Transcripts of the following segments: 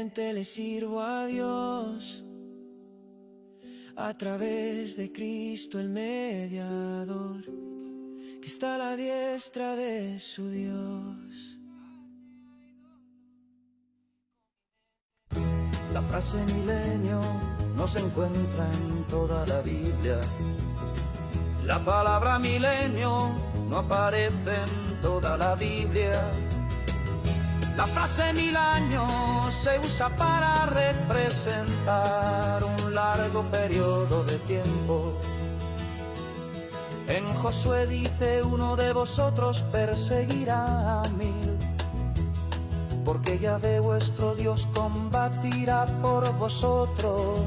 Humildemente le sirvo a Dios a través de Cristo el mediador, que está a la diestra de su Dios. La frase milenio no se encuentra en toda la Biblia. La palabra milenio no aparece en toda la Biblia. La frase 1000 años se usa para representar un largo periodo de tiempo. En Josué dice: uno de vosotros perseguirá a 1000, porque Yahvé vuestro Dios combatirá por vosotros.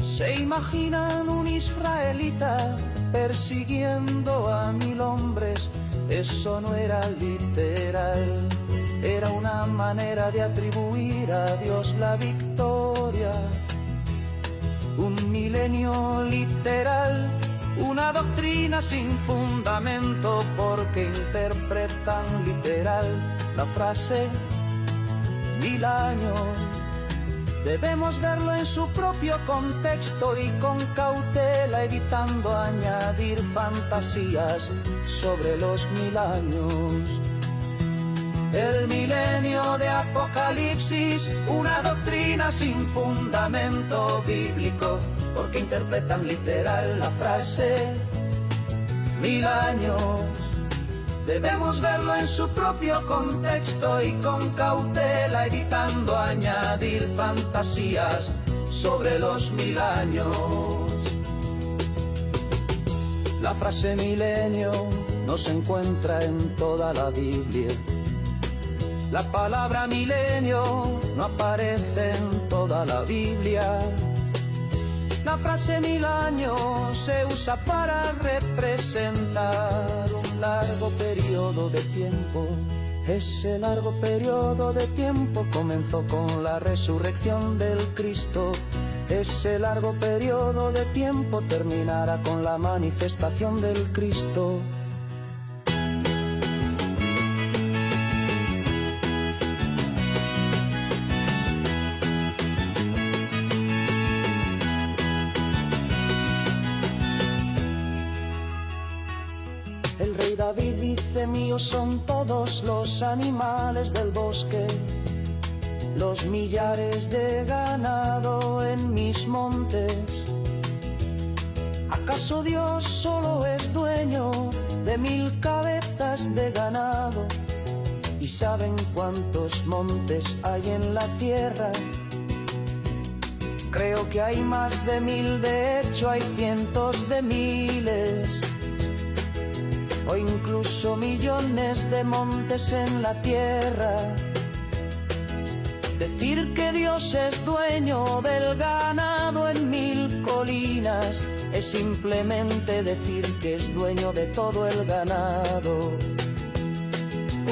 ¿Se imaginan un israelita persiguiendo a 1000 hombres? Eso no era literal, era una manera de atribuir a Dios la victoria. Un milenio literal, una doctrina sin fundamento, porque interpretan literal la frase 1000 años. Debemos verlo en su propio contexto y con cautela, evitando añadir fantasías sobre los 1000 años. El milenio de Apocalipsis, una doctrina sin fundamento bíblico, porque interpretan literal la frase 1000 años. Debemos verlo en su propio contexto y con cautela, evitando añadir fantasías sobre los 1000 años. La frase milenio no se encuentra en toda la Biblia. La palabra milenio no aparece en toda la Biblia. La frase 1000 años se usa para representar un largo periodo de tiempo. Ese largo periodo de tiempo comenzó con la resurrección del Cristo. Ese largo periodo de tiempo terminará con la manifestación del Cristo. El rey David dice: míos son todos los animales del bosque, los millares de ganado en mis montes. ¿Acaso Dios solo es dueño de 1000 cabezas de ganado? ¿Y saben cuántos montes hay en la tierra? Creo que hay más de 1000, de hecho hay cientos de miles, o incluso millones de montes en la tierra. Decir que Dios es dueño del ganado en 1000 colinas es simplemente decir que es dueño de todo el ganado.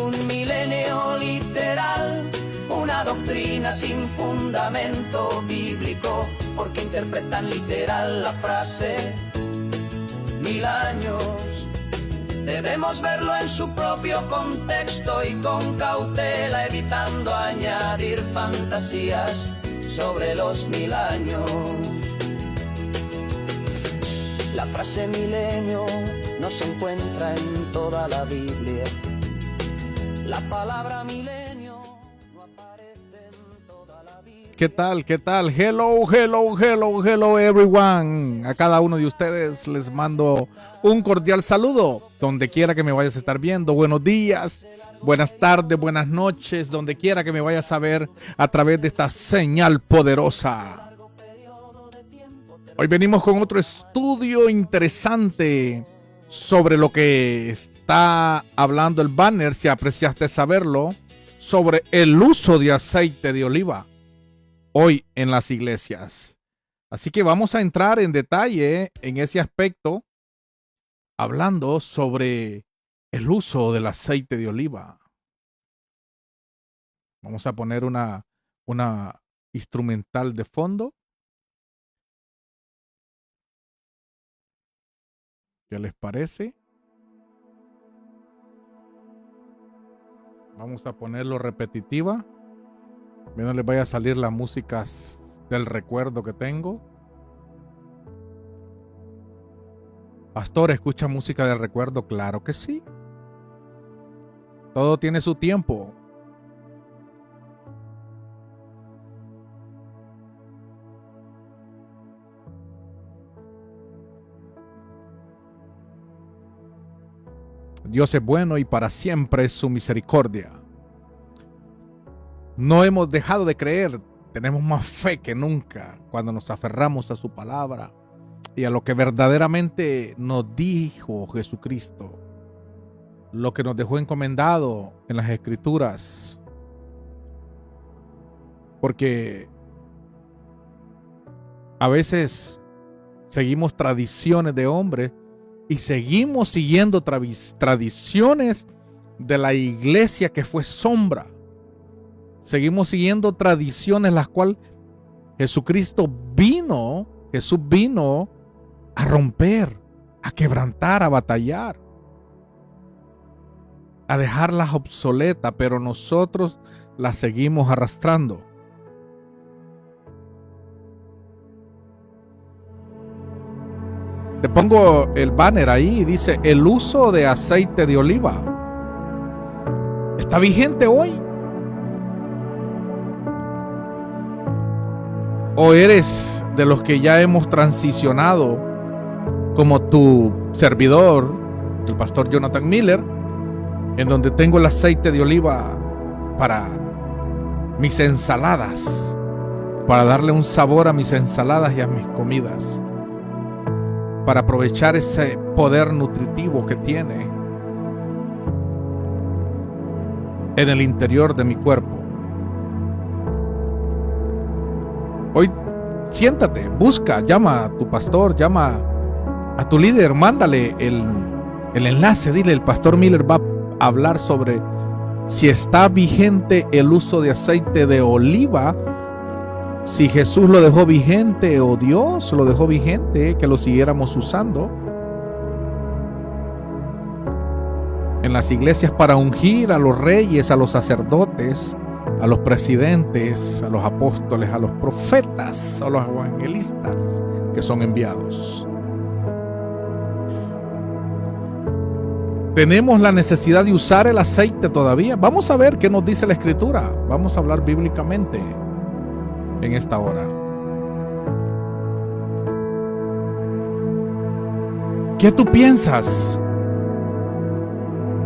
Un milenio literal, una doctrina sin fundamento bíblico, porque interpretan literal la frase 1000 años. Debemos verlo en su propio contexto y con cautela, evitando añadir fantasías sobre los 1000 años. La frase milenio no se encuentra en toda la Biblia. La palabra milenio no aparece en toda la Biblia. ¿Qué tal? ¿Qué tal? Hello, hello, hello, hello everyone. A cada uno de ustedes les mando un cordial saludo, donde quiera que me vayas a estar viendo. Buenos días, buenas tardes, buenas noches, donde quiera que me vayas a ver a través de esta señal poderosa. Hoy venimos con otro estudio interesante sobre lo que está hablando el banner, si apreciaste saberlo, sobre el uso de aceite de oliva hoy en las iglesias. Así que vamos a entrar en detalle en ese aspecto, hablando sobre el uso del aceite de oliva. Vamos a poner una instrumental de fondo. ¿Qué les parece? Vamos a ponerlo repetitiva. Que no les vaya a salir las músicas del recuerdo que tengo. Pastor, ¿escucha música del recuerdo? Claro que sí. Todo tiene su tiempo. Dios es bueno y para siempre es su misericordia. No hemos dejado de creer, tenemos más fe que nunca cuando nos aferramos a su palabra y a lo que verdaderamente nos dijo Jesucristo, lo que nos dejó encomendado en las Escrituras. Porque a veces seguimos tradiciones de hombres y seguimos siguiendo tradiciones de la iglesia que fue sombra. Seguimos siguiendo tradiciones las cuales Jesús vino a romper, a quebrantar, a batallar, a dejarlas obsoletas, pero nosotros las seguimos arrastrando. Te pongo el banner ahí y dice: el uso de aceite de oliva está vigente hoy. ¿O eres de los que ya hemos transicionado, como tu servidor, el pastor Jonathan Miller, en donde tengo el aceite de oliva para mis ensaladas, para darle un sabor a mis ensaladas y a mis comidas, para aprovechar ese poder nutritivo que tiene en el interior de mi cuerpo? Hoy siéntate, busca, llama a tu pastor, llama a tu líder, mándale el enlace, dile: el pastor Miller va a hablar sobre si está vigente el uso de aceite de oliva, si Jesús lo dejó vigente o Dios lo dejó vigente, que lo siguiéramos usando en las iglesias para ungir a los reyes, a los sacerdotes, a los presidentes, a los apóstoles, a los profetas, a los evangelistas que son enviados. ¿Tenemos la necesidad de usar el aceite todavía? Vamos a ver qué nos dice la Escritura. Vamos a hablar bíblicamente en esta hora. ¿Qué tú piensas?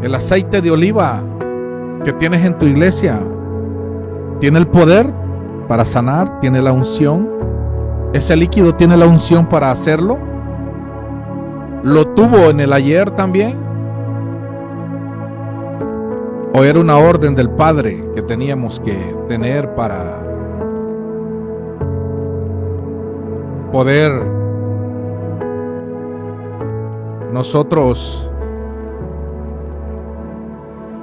¿El aceite de oliva que tienes en tu iglesia tiene el poder para sanar? ¿Tiene la unción? ¿Ese líquido tiene la unción para hacerlo? ¿Lo tuvo en el ayer también? ¿O era una orden del Padre que teníamos que tener para poder nosotros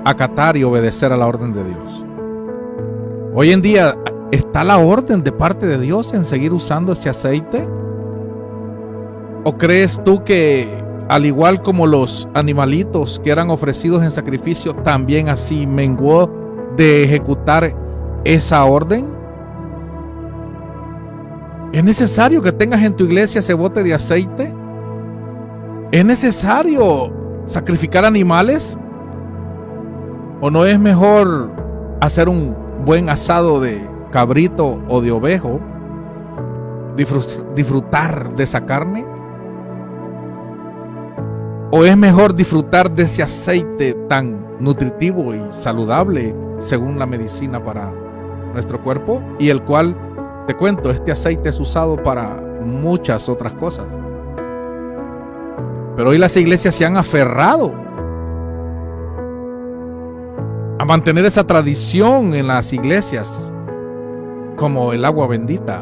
acatar y obedecer a la orden de Dios? Hoy en día, ¿está la orden de parte de Dios en seguir usando ese aceite? ¿O crees tú que, al igual como los animalitos que eran ofrecidos en sacrificio, también así menguó de ejecutar esa orden? ¿Es necesario que tengas en tu iglesia ese bote de aceite? ¿Es necesario sacrificar animales? ¿O no es mejor hacer un buen asado de cabrito o de ovejo? ¿Disfrutar de esa carne? ¿O es mejor disfrutar de ese aceite tan nutritivo y saludable según la medicina para nuestro cuerpo? Y el cual, te cuento, este aceite es usado para muchas otras cosas. Pero hoy las iglesias se han aferrado a mantener esa tradición en las iglesias, como el agua bendita.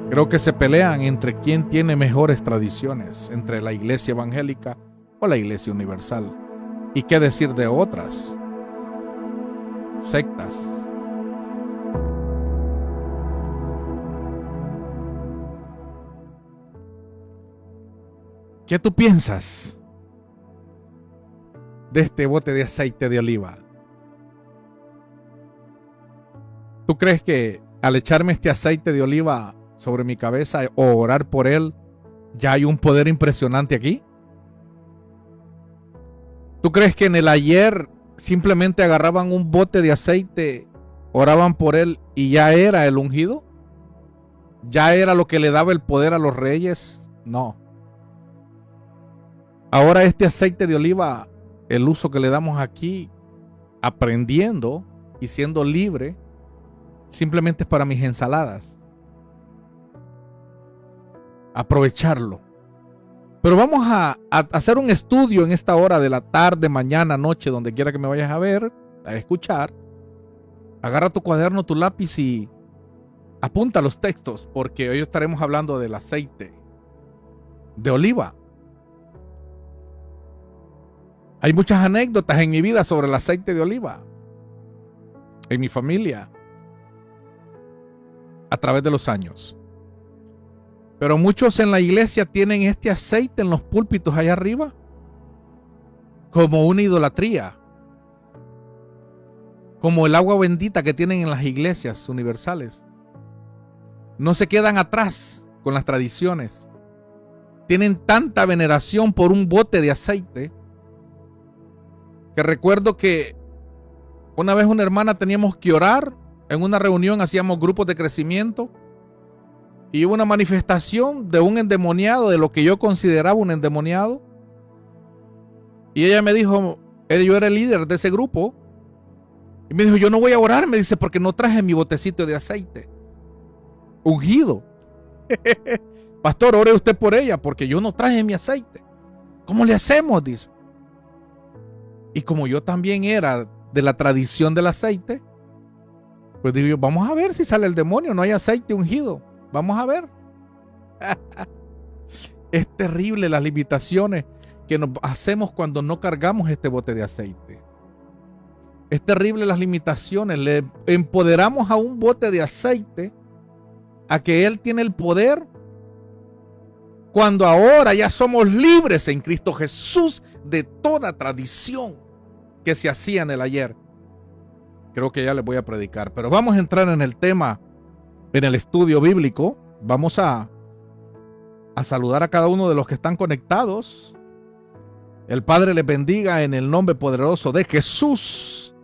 Creo que se pelean entre quién tiene mejores tradiciones, entre la iglesia evangélica o la iglesia universal. ¿Y qué decir de otras sectas? ¿Qué tú piensas de este bote de aceite de oliva? ¿Tú crees que al echarme este aceite de oliva sobre mi cabeza o orar por él, ya hay un poder impresionante aquí? ¿Tú crees que en el ayer simplemente agarraban un bote de aceite, oraban por él y ya era el ungido? ¿Ya era lo que le daba el poder a los reyes? No. Ahora este aceite de oliva, el uso que le damos aquí, aprendiendo y siendo libre, simplemente es para mis ensaladas. Aprovecharlo. Pero vamos a hacer un estudio en esta hora de la tarde, mañana, noche, donde quiera que me vayas a ver, a escuchar. Agarra tu cuaderno, tu lápiz y apunta los textos, porque hoy estaremos hablando del aceite de oliva. Hay muchas anécdotas en mi vida sobre el aceite de oliva, en mi familia, a través de los años. Pero muchos en la iglesia tienen este aceite en los púlpitos allá arriba como una idolatría, como el agua bendita que tienen en las iglesias universales. No se quedan atrás con las tradiciones. Tienen tanta veneración por un bote de aceite que recuerdo que una vez una hermana teníamos que orar en una reunión, hacíamos grupos de crecimiento y hubo una manifestación de un endemoniado, de lo que yo consideraba un endemoniado, y ella me dijo, yo era el líder de ese grupo, y me dijo, yo no voy a orar, me dice, porque no traje mi botecito de aceite ungido. Pastor, ore usted por ella, porque yo no traje mi aceite. ¿Cómo le hacemos?, dice. Y como yo también era de la tradición del aceite, pues digo, vamos a ver si sale el demonio, no hay aceite ungido. Vamos a ver. Es terrible las limitaciones que nos hacemos cuando no cargamos este bote de aceite. Es terrible las limitaciones. Le empoderamos a un bote de aceite a que él tiene el poder, cuando ahora ya somos libres en Cristo Jesús de toda tradición que se hacía en el ayer. Creo que ya les voy a predicar, pero vamos a entrar en el tema, en el estudio bíblico. Vamos a saludar a cada uno de los que están conectados. El Padre les bendiga en el nombre poderoso de Jesús.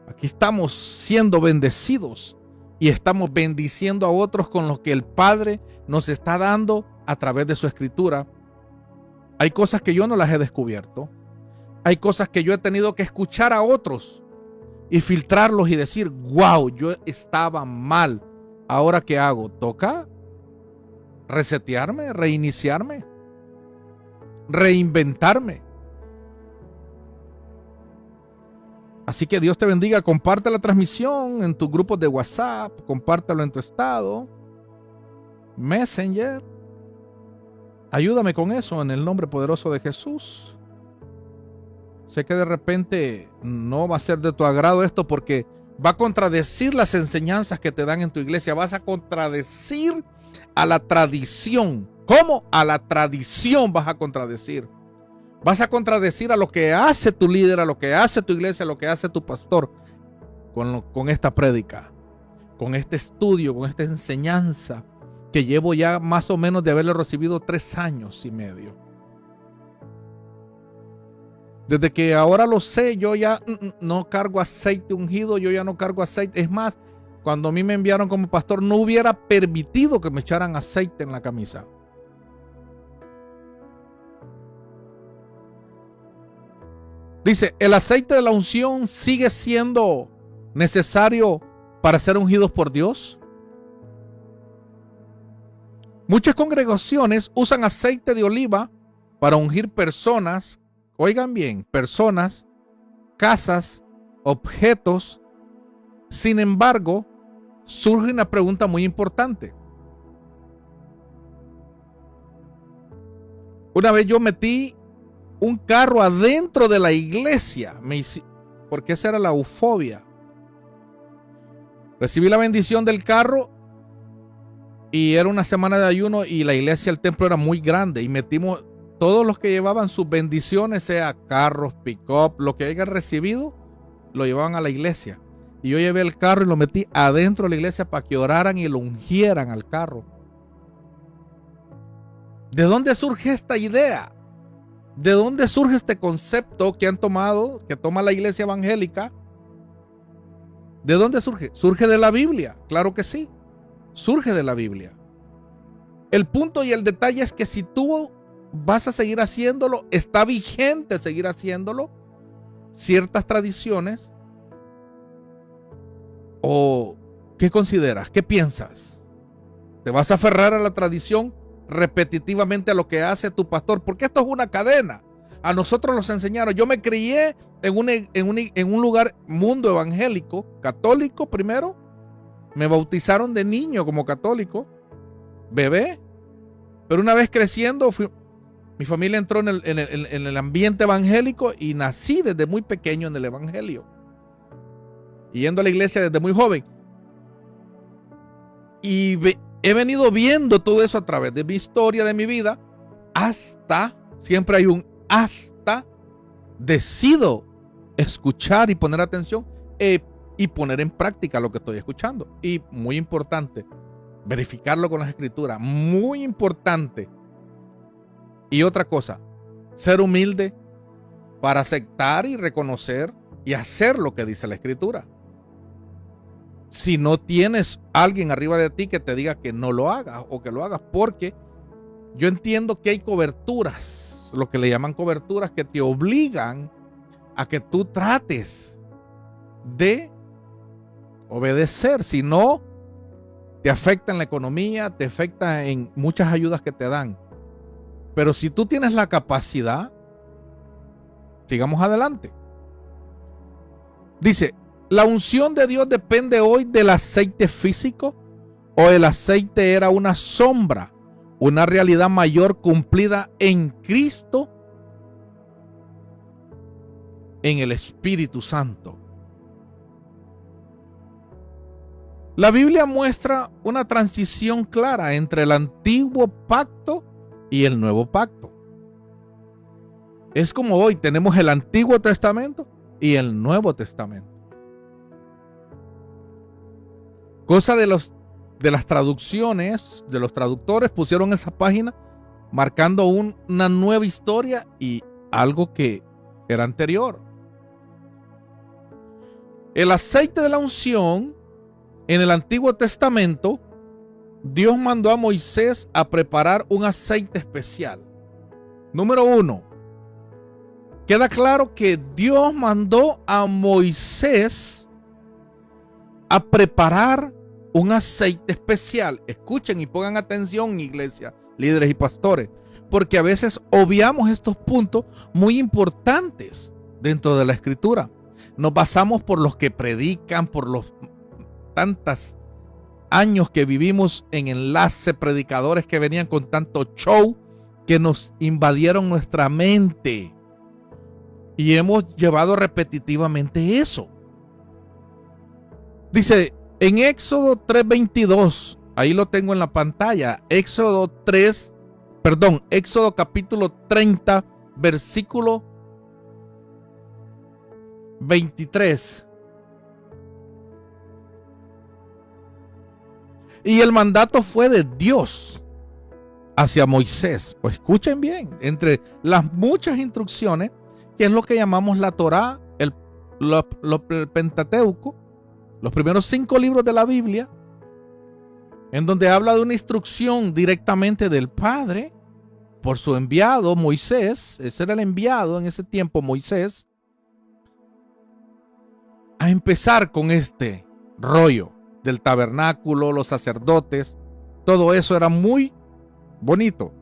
Aquí estamos siendo bendecidos y estamos bendiciendo a otros con lo que el Padre nos está dando a través de su escritura. Hay cosas que yo no las he descubierto. Hay cosas que yo he tenido que escuchar a otros y filtrarlos y decir, wow, yo estaba mal. ¿Ahora qué hago? Toca resetearme, reiniciarme, reinventarme. Así que Dios te bendiga. Comparte la transmisión en tus grupos de WhatsApp, compártelo en tu estado, Messenger. Ayúdame con eso en el nombre poderoso de Jesús. Sé que de repente no va a ser de tu agrado esto, porque va a contradecir las enseñanzas que te dan en tu iglesia. Vas a contradecir a la tradición. ¿Cómo? A la tradición vas a contradecir. Vas a contradecir a lo que hace tu líder, a lo que hace tu iglesia, a lo que hace tu pastor con esta prédica, con este estudio, con esta enseñanza que llevo ya más o menos de haberle recibido 3 años y medio. Desde que ahora lo sé, yo ya no cargo aceite ungido, yo ya no cargo aceite. Es más, cuando a mí me enviaron como pastor, no hubiera permitido que me echaran aceite en la camisa. Dice, el aceite de la unción sigue siendo necesario para ser ungidos por Dios. Muchas congregaciones usan aceite de oliva para ungir personas. Oigan bien, personas, casas, objetos. Sin embargo, surge una pregunta muy importante. Una vez yo metí un carro adentro de la iglesia, porque esa era la eufobia. Recibí la bendición del carro y era una semana de ayuno y la iglesia, el templo era muy grande y metimos todos los que llevaban sus bendiciones, sea carros, pick-up, lo que hayan recibido, lo llevaban a la iglesia. Y yo llevé el carro y lo metí adentro de la iglesia para que oraran y lo ungieran al carro. ¿De dónde surge esta idea? ¿De dónde surge este concepto que han tomado, que toma la iglesia evangélica? ¿De dónde surge? Surge de la Biblia, claro que sí. Surge de la Biblia. El punto y el detalle es que si tú vas a seguir haciéndolo, está vigente seguir haciéndolo, ciertas tradiciones, o ¿qué consideras? ¿Qué piensas? ¿Te vas a aferrar a la tradición repetitivamente a lo que hace tu pastor? Porque esto es una cadena. A nosotros nos enseñaron. Yo me crié en un lugar, mundo evangélico, católico primero. Me bautizaron de niño como católico, bebé. Pero una vez creciendo, mi familia entró en el ambiente evangélico y nací desde muy pequeño en el evangelio. Y yendo a la iglesia desde muy joven. Y he venido viendo todo eso a través de mi historia, de mi vida, hasta, siempre hay un hasta, decido escuchar y poner atención y poner en práctica lo que estoy escuchando. Y muy importante, verificarlo con las escrituras, muy importante. Y otra cosa, ser humilde para aceptar y reconocer y hacer lo que dice la escritura. Si no tienes alguien arriba de ti que te diga que no lo hagas o que lo hagas, porque yo entiendo que hay coberturas, lo que le llaman coberturas, que te obligan a que tú trates de obedecer. Si no, te afecta en la economía, te afecta en muchas ayudas que te dan. Pero si tú tienes la capacidad, sigamos adelante. Dice, ¿la unción de Dios depende hoy del aceite físico o el aceite era una sombra, una realidad mayor cumplida en Cristo, en el Espíritu Santo? La Biblia muestra una transición clara entre el antiguo pacto y el nuevo pacto. Es como hoy tenemos el Antiguo Testamento y el Nuevo Testamento. Cosa de las traducciones, de los traductores, pusieron esa página marcando una nueva historia y algo que era anterior. El aceite de la unción en el Antiguo Testamento, Dios mandó a Moisés a preparar un aceite especial. Número 1. Queda claro que Dios mandó a Moisés a preparar un aceite especial. Escuchen y pongan atención, iglesia, líderes y pastores, porque a veces obviamos estos puntos muy importantes dentro de la Escritura. Nos basamos por los que predican, por los tantos años que vivimos en enlace, predicadores que venían con tanto show que nos invadieron nuestra mente y hemos llevado repetitivamente eso. Dice en Éxodo 3:22, ahí lo tengo en la pantalla, Éxodo capítulo 30, versículo 23. Y el mandato fue de Dios hacia Moisés. O escuchen bien, entre las muchas instrucciones, que es lo que llamamos la Torá, el Pentateuco, los primeros 5 libros de la Biblia, en donde habla de una instrucción directamente del Padre por su enviado Moisés. Ese era el enviado en ese tiempo, Moisés, a empezar con este rollo del tabernáculo, los sacerdotes, todo eso era muy bonito.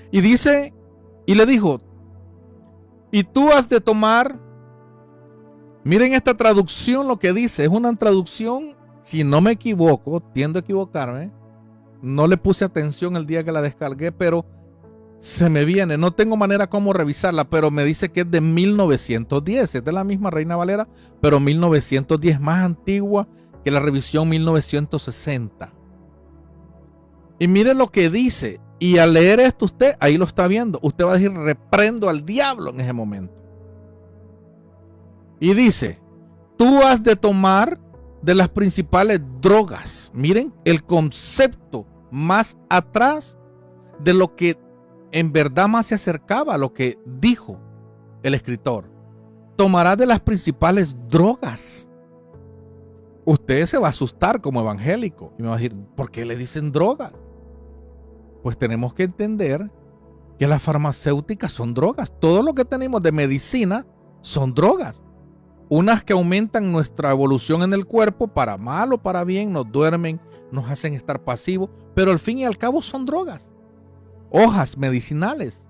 Y dice, y le dijo, y tú has de tomar, miren esta traducción lo que dice, es una traducción, si no me equivoco, tiendo a equivocarme, no le puse atención el día que la descargué, pero se me viene, no tengo manera como revisarla, pero me dice que es de 1910, es de la misma Reina Valera, pero 1910, más antigua que la revisión 1960. Y mire lo que dice, y al leer esto usted, ahí lo está viendo, usted va a decir, reprendo al diablo en ese momento. Y dice, tú has de tomar de las principales drogas. Miren el concepto más atrás de lo que en verdad más se acercaba a lo que dijo el escritor. Tomará de las principales drogas. Usted se va a asustar como evangélico y me va a decir, ¿por qué le dicen drogas? Pues tenemos que entender que las farmacéuticas son drogas. Todo lo que tenemos de medicina son drogas. Unas que aumentan nuestra evolución en el cuerpo para mal o para bien, nos duermen, nos hacen estar pasivos, pero al fin y al cabo son drogas. Hojas medicinales.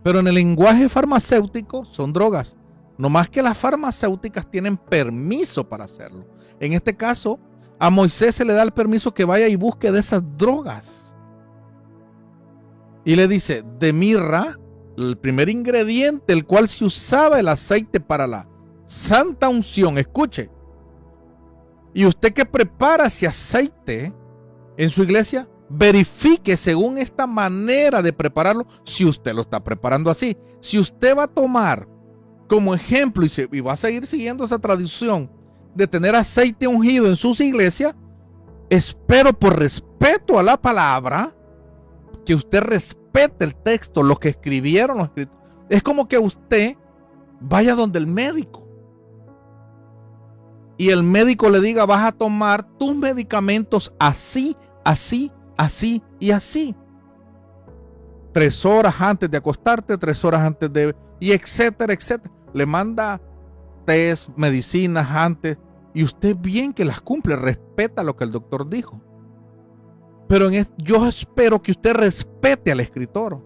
Pero en el lenguaje farmacéutico son drogas. No más que las farmacéuticas tienen permiso para hacerlo. En este caso, a Moisés se le da el permiso que vaya y busque de esas drogas. Y le dice, de mirra, el primer ingrediente, el cual se usaba el aceite para la santa unción. Escuche. Y usted que prepara ese aceite en su iglesia, verifique según esta manera de prepararlo, si usted lo está preparando así. Si usted va a tomar como ejemplo y va a seguir siguiendo esa tradición de tener aceite ungido en sus iglesias, espero por respeto a la palabra, que usted respete el texto, lo que escribieron los escritores. Es como que usted vaya donde el médico y el médico le diga, vas a tomar tus medicamentos así, así, así y así. 3 horas antes de acostarte, 3 horas antes de... y etcétera, etcétera. Le manda test, medicinas antes, y usted bien que las cumple, respeta lo que el doctor dijo. Pero yo espero que usted respete al escritor,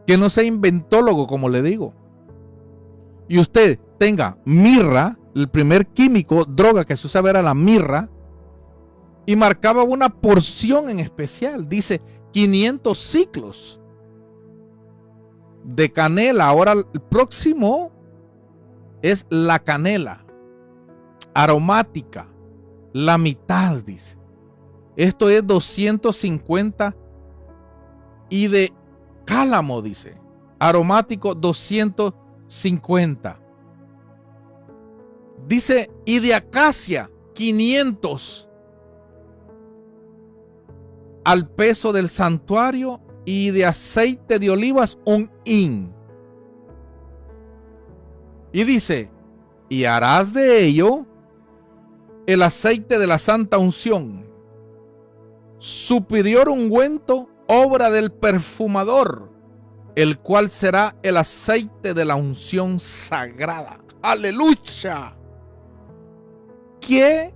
que no sea inventólogo, como le digo. Y usted tenga mirra, el primer químico, droga que se usaba era la mirra, y marcaba una porción en especial, dice 500 ciclos de canela. Ahora el próximo es la canela aromática, la mitad, dice. Esto es 250, y de cálamo, dice, aromático 250. Dice, y de acacia 500 al peso del santuario, y de aceite de olivas 1 hin. Y dice, y harás de ello el aceite de la santa unción, superior ungüento, obra del perfumador, el cual será el aceite de la unción sagrada. ¡Aleluya! ¿Qué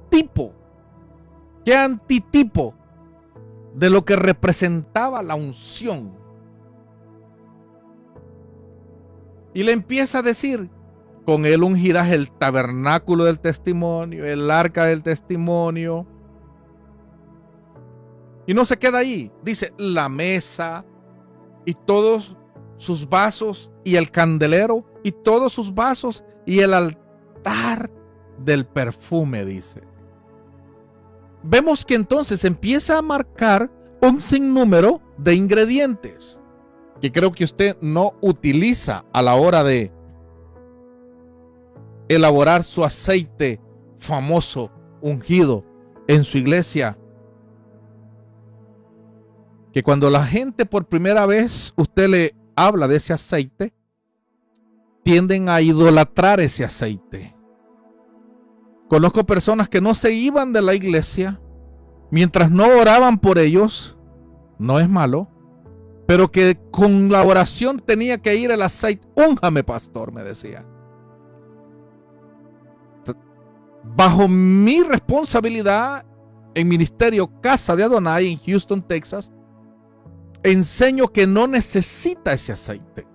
tipo, qué antitipo de lo que representaba la unción? Y le empieza a decir, con él ungirás el tabernáculo del testimonio, el arca del testimonio. Y no se queda ahí, dice la mesa y todos sus vasos y el candelero y todos sus vasos y el altar del perfume, dice. Vemos que entonces empieza a marcar un sinnúmero de ingredientes que creo que usted no utiliza a la hora de elaborar su aceite famoso, ungido en su iglesia. Que cuando la gente por primera vez usted le habla de ese aceite, tienden a idolatrar ese aceite. Conozco personas que no se iban de la iglesia mientras no oraban por ellos. No es malo, pero que con la oración tenía que ir el aceite. Únjame, pastor, me decía. Bajo mi responsabilidad en ministerio Casa de Adonai en Houston, Texas, enseño que no necesita ese aceite.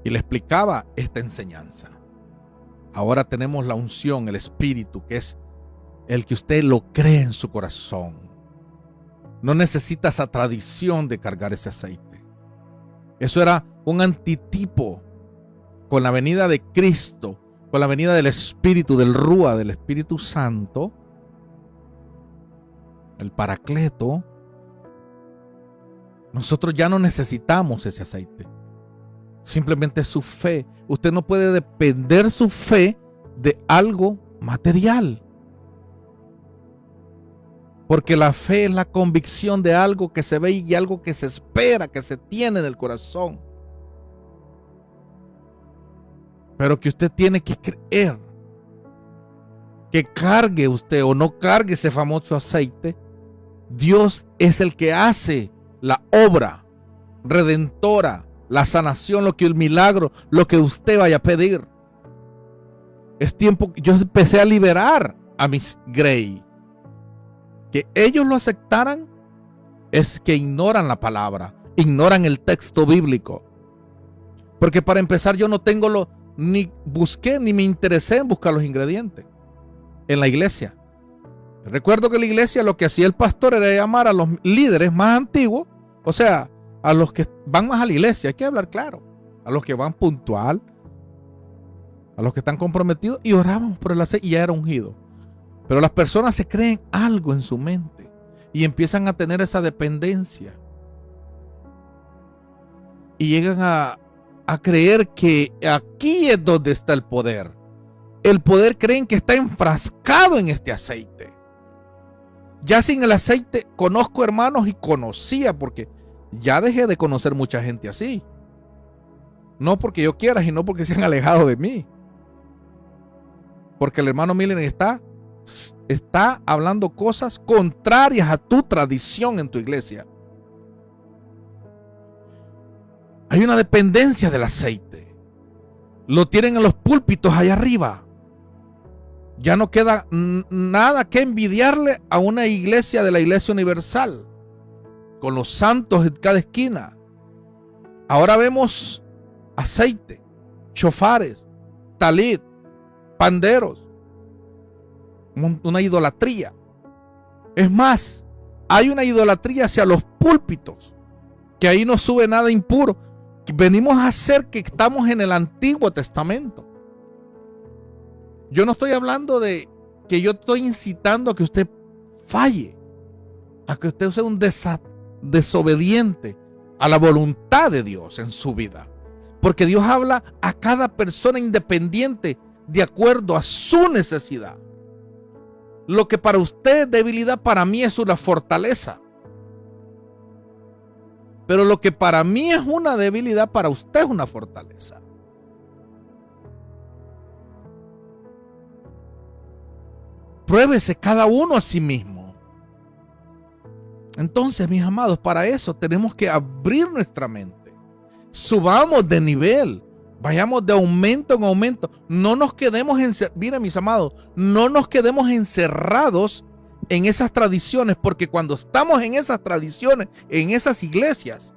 Y le explicaba esta enseñanza. Ahora tenemos la unción, el espíritu, que es el que usted lo cree en su corazón. No necesita esa tradición de cargar ese aceite. Eso era un antitipo con la venida de Cristo, con la venida del Espíritu, del Rúa, del Espíritu Santo, el Paracleto. Nosotros ya no necesitamos ese aceite. Simplemente su fe. Usted no puede depender su fe de algo material. Porque la fe es la convicción de algo que se ve y algo que se espera, que se tiene en el corazón. Pero que usted tiene que creer. Que cargue usted o no cargue ese famoso aceite. Dios es el que hace la obra redentora, la sanación, el milagro, lo que usted vaya a pedir. Es tiempo que yo empecé a liberar a mis Gray. Que ellos lo aceptaran es que ignoran la palabra, ignoran el texto bíblico. Porque para empezar yo no tengo ni busqué ni me interesé en buscar los ingredientes en la iglesia. Recuerdo que la iglesia lo que hacía el pastor era llamar a los líderes más antiguos, o sea, a los que van más a la iglesia, hay que hablar claro, a los que van puntual, a los que están comprometidos, y oraban por el aceite y ya era ungido. Pero las personas se creen algo en su mente y empiezan a tener esa dependencia. Y llegan a creer que aquí es donde está el poder. El poder creen que está enfrascado en este aceite. Ya sin el aceite conozco hermanos y conocía porque ya dejé de conocer mucha gente así. No porque yo quiera, sino porque se han alejado de mí. Porque el hermano Miller está hablando cosas contrarias a tu tradición en tu iglesia. Hay una dependencia del aceite. Lo tienen en los púlpitos allá arriba. Ya no queda nada que envidiarle a una iglesia de la Iglesia Universal, con los santos en cada esquina. Ahora vemos aceite, chofares, talit, panderos, una idolatría. Es más, hay una idolatría hacia los púlpitos, que ahí no sube nada impuro. Venimos a hacer que estamos en el Antiguo Testamento. Yo no estoy hablando de que yo estoy incitando a que usted falle, a que usted sea un desobediente a la voluntad de Dios en su vida. Porque Dios habla a cada persona independiente de acuerdo a su necesidad. Lo que para usted es debilidad, para mí es una fortaleza. Pero lo que para mí es una debilidad, para usted es una fortaleza. Pruébese cada uno a sí mismo. Entonces, mis amados, para eso tenemos que abrir nuestra mente. Subamos de nivel. Vayamos de aumento en aumento. No nos quedemos miren, mis amados, no nos quedemos encerrados en esas tradiciones, porque cuando estamos en esas tradiciones, en esas iglesias,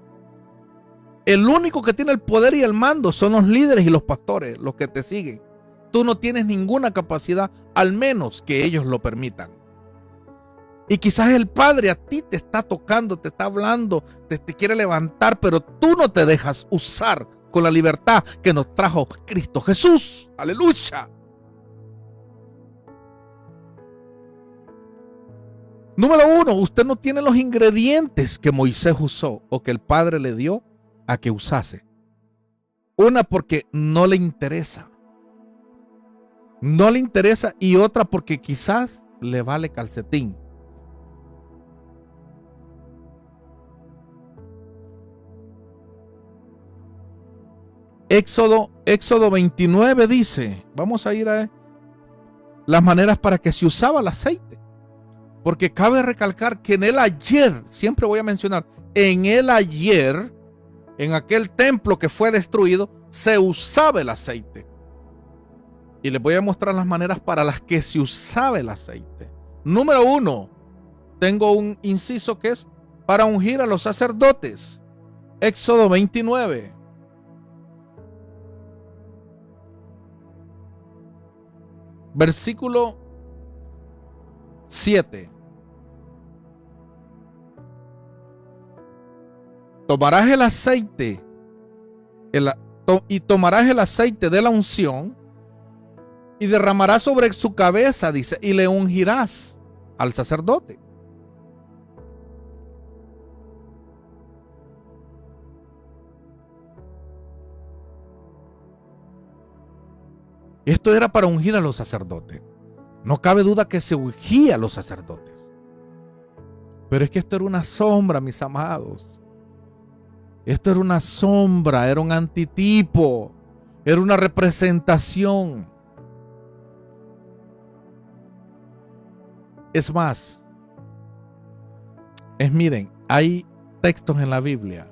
el único que tiene el poder y el mando son los líderes y los pastores, los que te siguen. Tú no tienes ninguna capacidad, al menos que ellos lo permitan. Y quizás el Padre a ti te está tocando, te está hablando, te quiere levantar, pero tú no te dejas usar con la libertad que nos trajo Cristo Jesús. ¡Aleluya! Número 1, usted no tiene los ingredientes que Moisés usó o que el Padre le dio a que usase. Una, porque no le interesa. No le interesa, y otra porque quizás le vale calcetín. Éxodo 29 dice, vamos a ir a las maneras para que se usaba el aceite. Porque cabe recalcar que en el ayer, siempre voy a mencionar, en el ayer, en aquel templo que fue destruido, se usaba el aceite. Y les voy a mostrar las maneras para las que se usaba el aceite. Número 1, tengo un inciso que es para ungir a los sacerdotes. Éxodo 29. Versículo 7. Tomarás el aceite y tomarás el aceite de la unción y derramarás sobre su cabeza, dice, y le ungirás al sacerdote. Esto era para ungir a los sacerdotes. No cabe duda que se ungía a los sacerdotes. Pero es que esto era una sombra, mis amados. Esto era una sombra, era un antitipo, era una representación. Es más, miren, hay textos en la Biblia,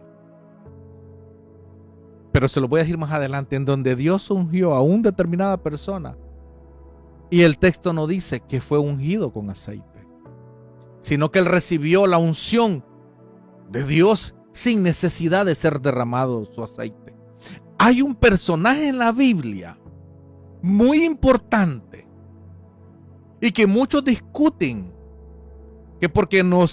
pero se lo voy a decir más adelante, en donde Dios ungió a una determinada persona y el texto no dice que fue ungido con aceite, sino que él recibió la unción de Dios sin necesidad de ser derramado su aceite. Hay un personaje en la Biblia muy importante y que muchos discuten que porque no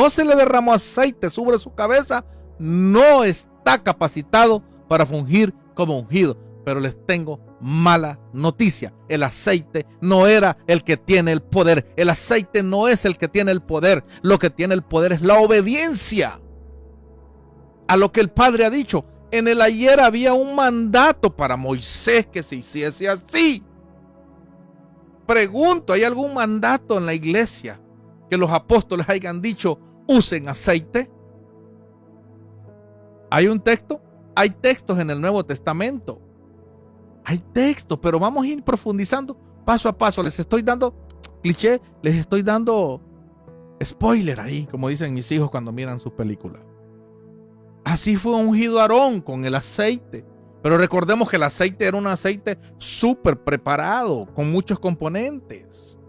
se le derramó aceite sobre su cabeza, no está capacitado para fungir como ungido. Pero les tengo mala noticia. El aceite no era el que tiene el poder. El aceite no es el que tiene el poder. Lo que tiene el poder es la obediencia a lo que el Padre ha dicho. En el ayer había un mandato para Moisés que se hiciese así. Pregunto, ¿hay algún mandato en la iglesia que los apóstoles hayan dicho usen aceite? ¿Hay un texto? Hay textos en el Nuevo Testamento. Hay textos, pero vamos a ir profundizando paso a paso. Les estoy dando cliché, les estoy dando spoiler ahí, como dicen mis hijos cuando miran sus películas. Así fue ungido Aarón con el aceite. Pero recordemos que el aceite era un aceite súper preparado, con muchos componentes.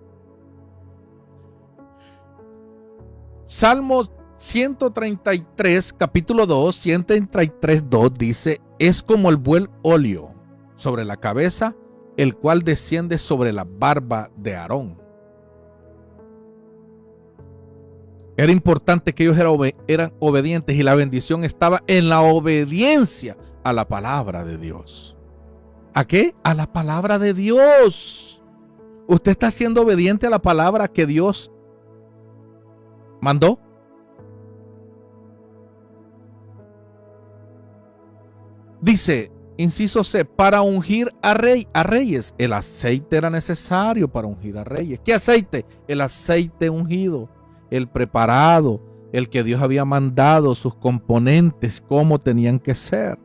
Salmos 133, capítulo 2, 133, 2 dice: es como el buen óleo sobre la cabeza, el cual desciende sobre la barba de Aarón. Era importante que ellos eran obedientes y la bendición estaba en la obediencia a la palabra de Dios. ¿A qué? A la palabra de Dios. ¿Usted está siendo obediente a la palabra que Dios mandó? Dice, inciso C, para ungir a reyes. El aceite era necesario para ungir a reyes. ¿Qué aceite? El aceite ungido, el preparado, el que Dios había mandado, sus componentes, cómo tenían que ser.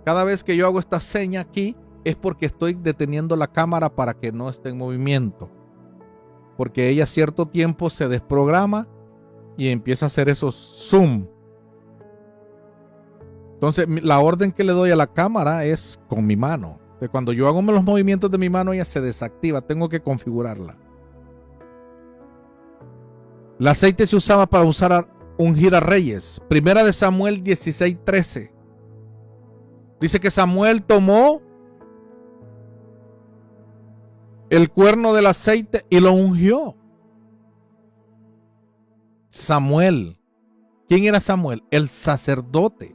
Cada vez que yo hago esta seña aquí es porque estoy deteniendo la cámara para que no esté en movimiento. Porque ella a cierto tiempo se desprograma y empieza a hacer esos zoom. Entonces la orden que le doy a la cámara es con mi mano. De cuando yo hago los movimientos de mi mano ella se desactiva. Tengo que configurarla. El aceite se usaba para ungir a reyes. Primera de Samuel 16:13. Dice que Samuel tomó el cuerno del aceite y lo ungió. Samuel. ¿Quién era Samuel? El sacerdote.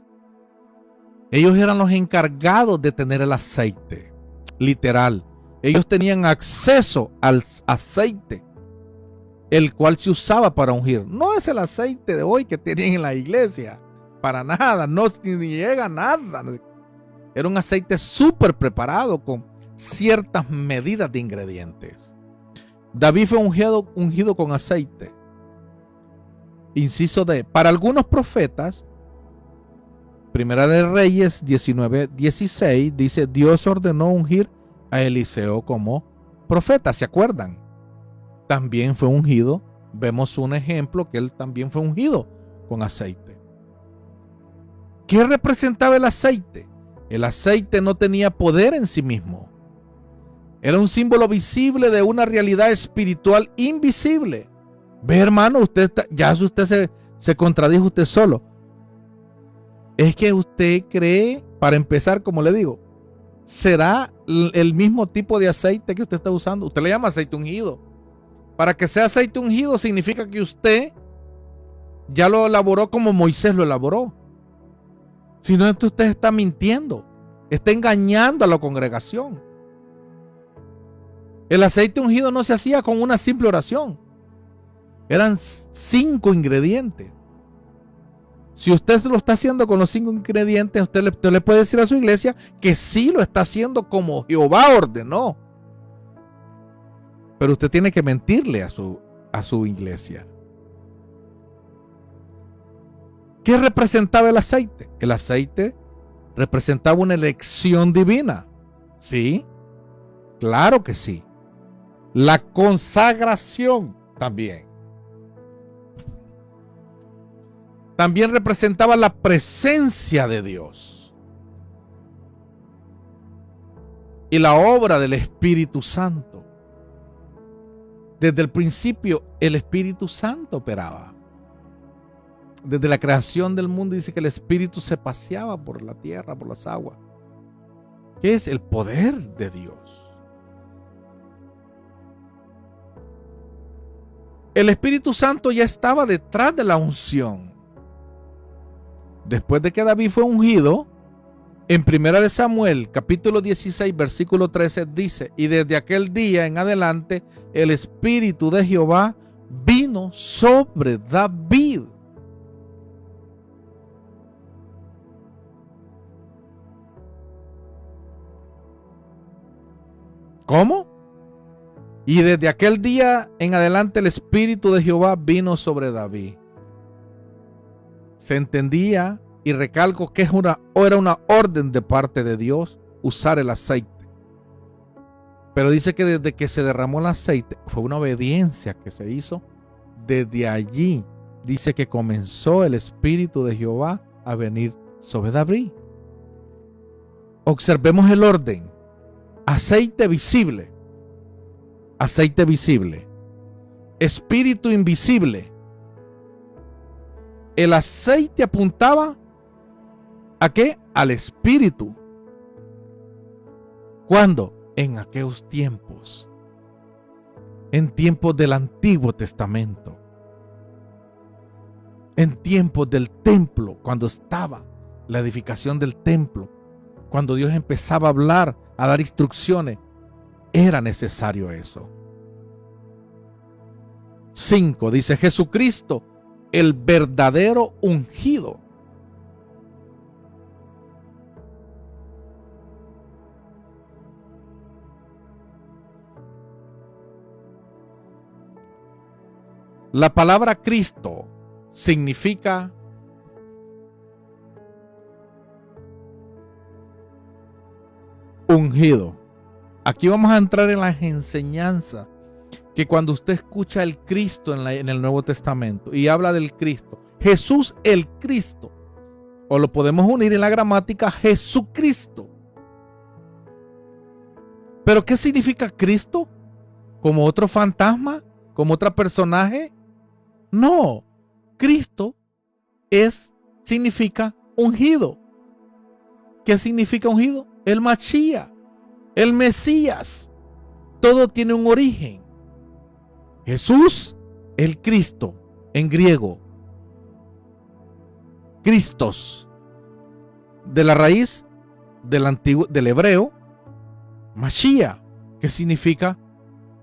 Ellos eran los encargados de tener el aceite. Literal. Ellos tenían acceso al aceite, el cual se usaba para ungir. No es el aceite de hoy que tienen en la iglesia. Para nada. No ni llega a nada. Era un aceite súper preparado con ciertas medidas de ingredientes. David fue ungido con aceite. Inciso D. Para algunos profetas, Primera de Reyes 19:16 dice: Dios ordenó ungir a Eliseo como profeta. ¿Se acuerdan? También fue ungido. Vemos un ejemplo que él también fue ungido con aceite. ¿Qué representaba el aceite? El aceite no tenía poder en sí mismo. Era un símbolo visible de una realidad espiritual invisible. Ve, hermano, usted se contradijo usted solo. Es que usted cree, para empezar, como le digo, ¿será el mismo tipo de aceite que usted está usando? Usted le llama aceite ungido. Para que sea aceite ungido significa que usted ya lo elaboró como Moisés lo elaboró. Si no, entonces usted está mintiendo, está engañando a la congregación. El aceite ungido no se hacía con una simple oración. Eran 5 ingredientes. Si usted lo está haciendo con los 5 ingredientes, usted le puede decir a su iglesia que sí lo está haciendo como Jehová ordenó. Pero usted tiene que mentirle a su iglesia. ¿Qué representaba el aceite? El aceite representaba una elección divina. ¿Sí? Claro que sí. La consagración también. También representaba la presencia de Dios y la obra del Espíritu Santo. Desde el principio el Espíritu Santo operaba. Desde la creación del mundo dice que el Espíritu se paseaba por la tierra, por las aguas. ¿Qué es el poder de Dios? El Espíritu Santo ya estaba detrás de la unción. Después de que David fue ungido, en 1 Samuel, capítulo 16, versículo 13, dice: y desde aquel día en adelante, el Espíritu de Jehová vino sobre David. ¿Cómo? Y desde aquel día en adelante, el Espíritu de Jehová vino sobre David. Se entendía, y recalco que era una orden de parte de Dios usar el aceite. Pero dice que desde que se derramó el aceite, fue una obediencia que se hizo. Desde allí dice que comenzó el Espíritu de Jehová a venir sobre David. Observemos el orden. Aceite visible. Aceite visible. Espíritu invisible. El aceite apuntaba ¿a qué? Al Espíritu. ¿Cuándo? En aquellos tiempos. En tiempos del Antiguo Testamento. En tiempos del templo, cuando estaba la edificación del templo. Cuando Dios empezaba a hablar, a dar instrucciones, era necesario eso. 5. Dice Jesucristo, el verdadero ungido. La palabra Cristo significa ungido. Aquí vamos a entrar en las enseñanzas que cuando usted escucha el Cristo en el Nuevo Testamento y habla del Cristo, Jesús el Cristo, o lo podemos unir en la gramática Jesucristo. ¿Pero qué significa Cristo? ¿Como otro fantasma? ¿Como otro personaje? No, Cristo significa ungido. ¿Qué significa ungido? El Mashiach, el Mesías. Todo tiene un origen. Jesús, el Cristo, en griego. Christos, de la raíz del hebreo, Mashiach, que significa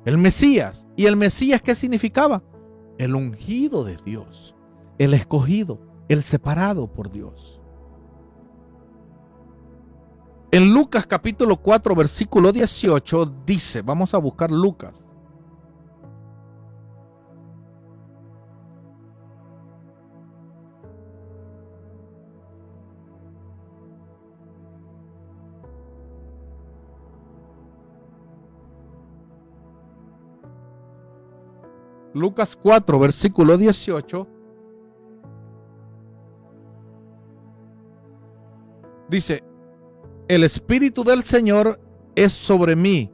el Mesías. ¿Y el Mesías qué significaba? El ungido de Dios, el escogido, el separado por Dios. En Lucas capítulo 4, versículo 18 dice, vamos a buscar Lucas. Lucas 4, versículo 18. Dice, el Espíritu del Señor es sobre mí,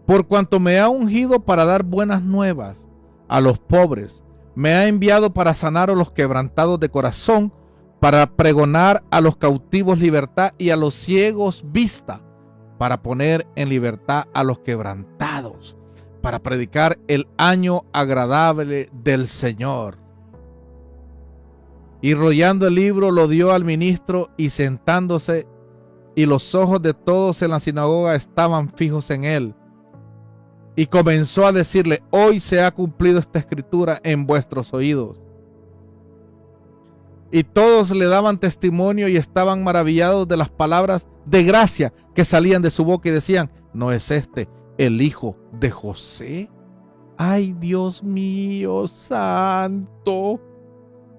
por cuanto me ha ungido para dar buenas nuevas a los pobres. Me ha enviado para sanar a los quebrantados de corazón, para pregonar a los cautivos libertad y a los ciegos vista, para poner en libertad a los quebrantados, para predicar el año agradable del Señor. Y rollando el libro lo dio al ministro y sentándose, y los ojos de todos en la sinagoga estaban fijos en él. Y comenzó a decirle, hoy se ha cumplido esta escritura en vuestros oídos. Y todos le daban testimonio y estaban maravillados de las palabras de gracia que salían de su boca y decían, ¿no es este el hijo de José? ¡Ay, Dios mío santo!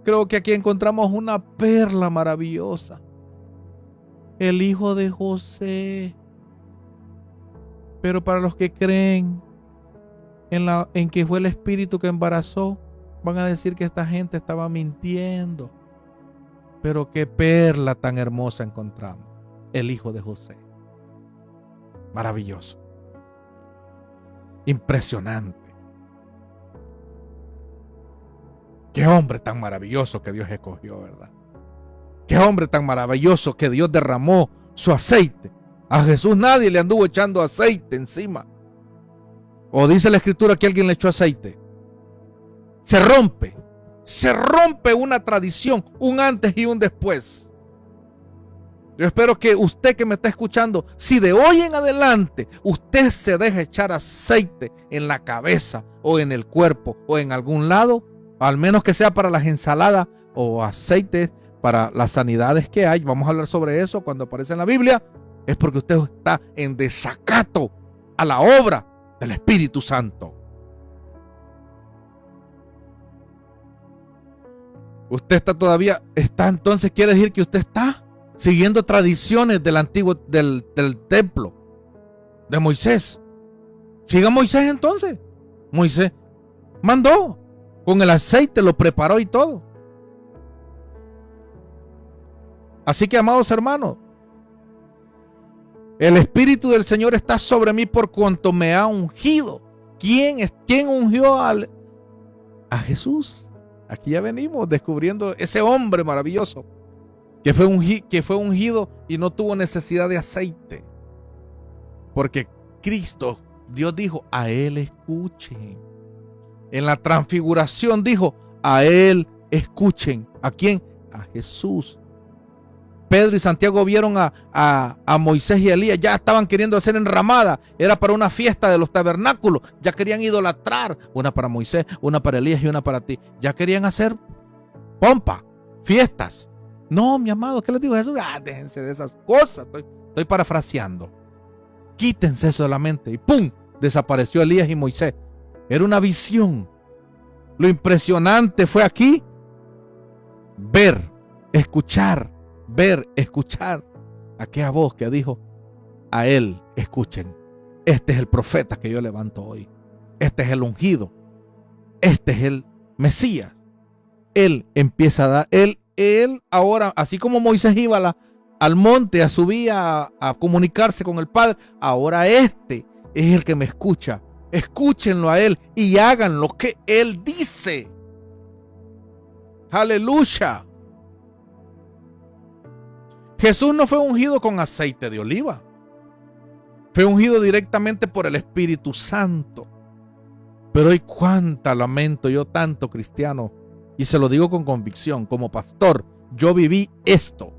Creo que aquí encontramos una perla maravillosa. El hijo de José. Pero para los que creen en que fue el espíritu que embarazó, van a decir que esta gente estaba mintiendo. Pero qué perla tan hermosa encontramos. El hijo de José. Maravilloso. Impresionante. Qué hombre tan maravilloso que Dios escogió, ¿verdad? Qué hombre tan maravilloso que Dios derramó su aceite. A Jesús nadie le anduvo echando aceite encima. O dice la escritura que alguien le echó aceite. Se rompe una tradición, un antes y un después. Yo espero que usted que me está escuchando, si de hoy en adelante usted se deja echar aceite en la cabeza o en el cuerpo o en algún lado, al menos que sea para las ensaladas o aceite para las sanidades que hay, vamos a hablar sobre eso cuando aparece en la Biblia, es porque usted está en desacato a la obra del Espíritu Santo. Usted está entonces, quiere decir que usted está siguiendo tradiciones del antiguo, del templo de Moisés. Siga Moisés entonces. Moisés mandó con el aceite, lo preparó y todo. Así que, amados hermanos, el Espíritu del Señor está sobre mí por cuanto me ha ungido. ¿Quién ungió a Jesús? Aquí ya venimos descubriendo ese hombre maravilloso que fue ungido y no tuvo necesidad de aceite. Porque Cristo, Dios dijo, a Él escuchen. En la transfiguración dijo, a Él escuchen. ¿A quién? A Jesús. Pedro y Santiago vieron a Moisés y Elías, ya estaban queriendo hacer enramada, era para una fiesta de los tabernáculos, ya querían idolatrar, una para Moisés, una para Elías y una para ti, ya querían hacer pompa, fiestas. No, mi amado, ¿qué les digo Jesús? Déjense de esas cosas, estoy parafraseando. Quítense eso de la mente y ¡pum! Desapareció Elías y Moisés. Era una visión. Lo impresionante fue aquí ver, escuchar aquella voz que dijo, a Él escuchen. Este es el profeta que yo levanto hoy. Este es el ungido. Este es el Mesías. Él empieza a dar, él ahora, así como Moisés iba al monte, a subir a comunicarse con el Padre, ahora este es el que me escucha. Escúchenlo a Él y hagan lo que Él dice. Aleluya. Jesús no fue ungido con aceite de oliva. Fue ungido directamente por el Espíritu Santo. Pero hoy cuánta lamento yo tanto cristiano, y se lo digo con convicción, como pastor, yo viví esto,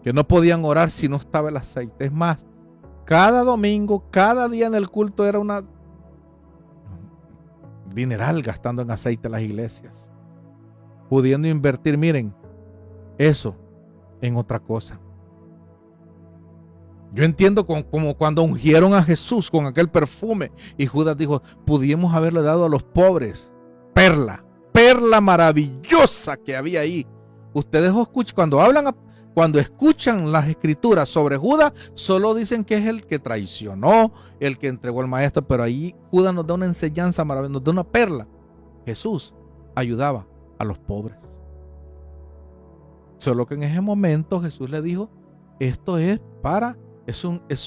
que no podían orar si no estaba el aceite. Es más, cada domingo, cada día en el culto era una dineral gastando en aceite las iglesias, pudiendo invertir, miren, eso en otra cosa. Yo entiendo como cuando ungieron a Jesús con aquel perfume y Judas dijo, pudimos haberle dado a los pobres. Perla maravillosa que había ahí. Ustedes escuchan, cuando escuchan las escrituras sobre Judas, solo dicen que es el que traicionó, el que entregó al maestro, pero ahí Judas nos da una enseñanza maravillosa, nos da una perla. Jesús ayudaba a los pobres. Solo que en ese momento Jesús le dijo, esto es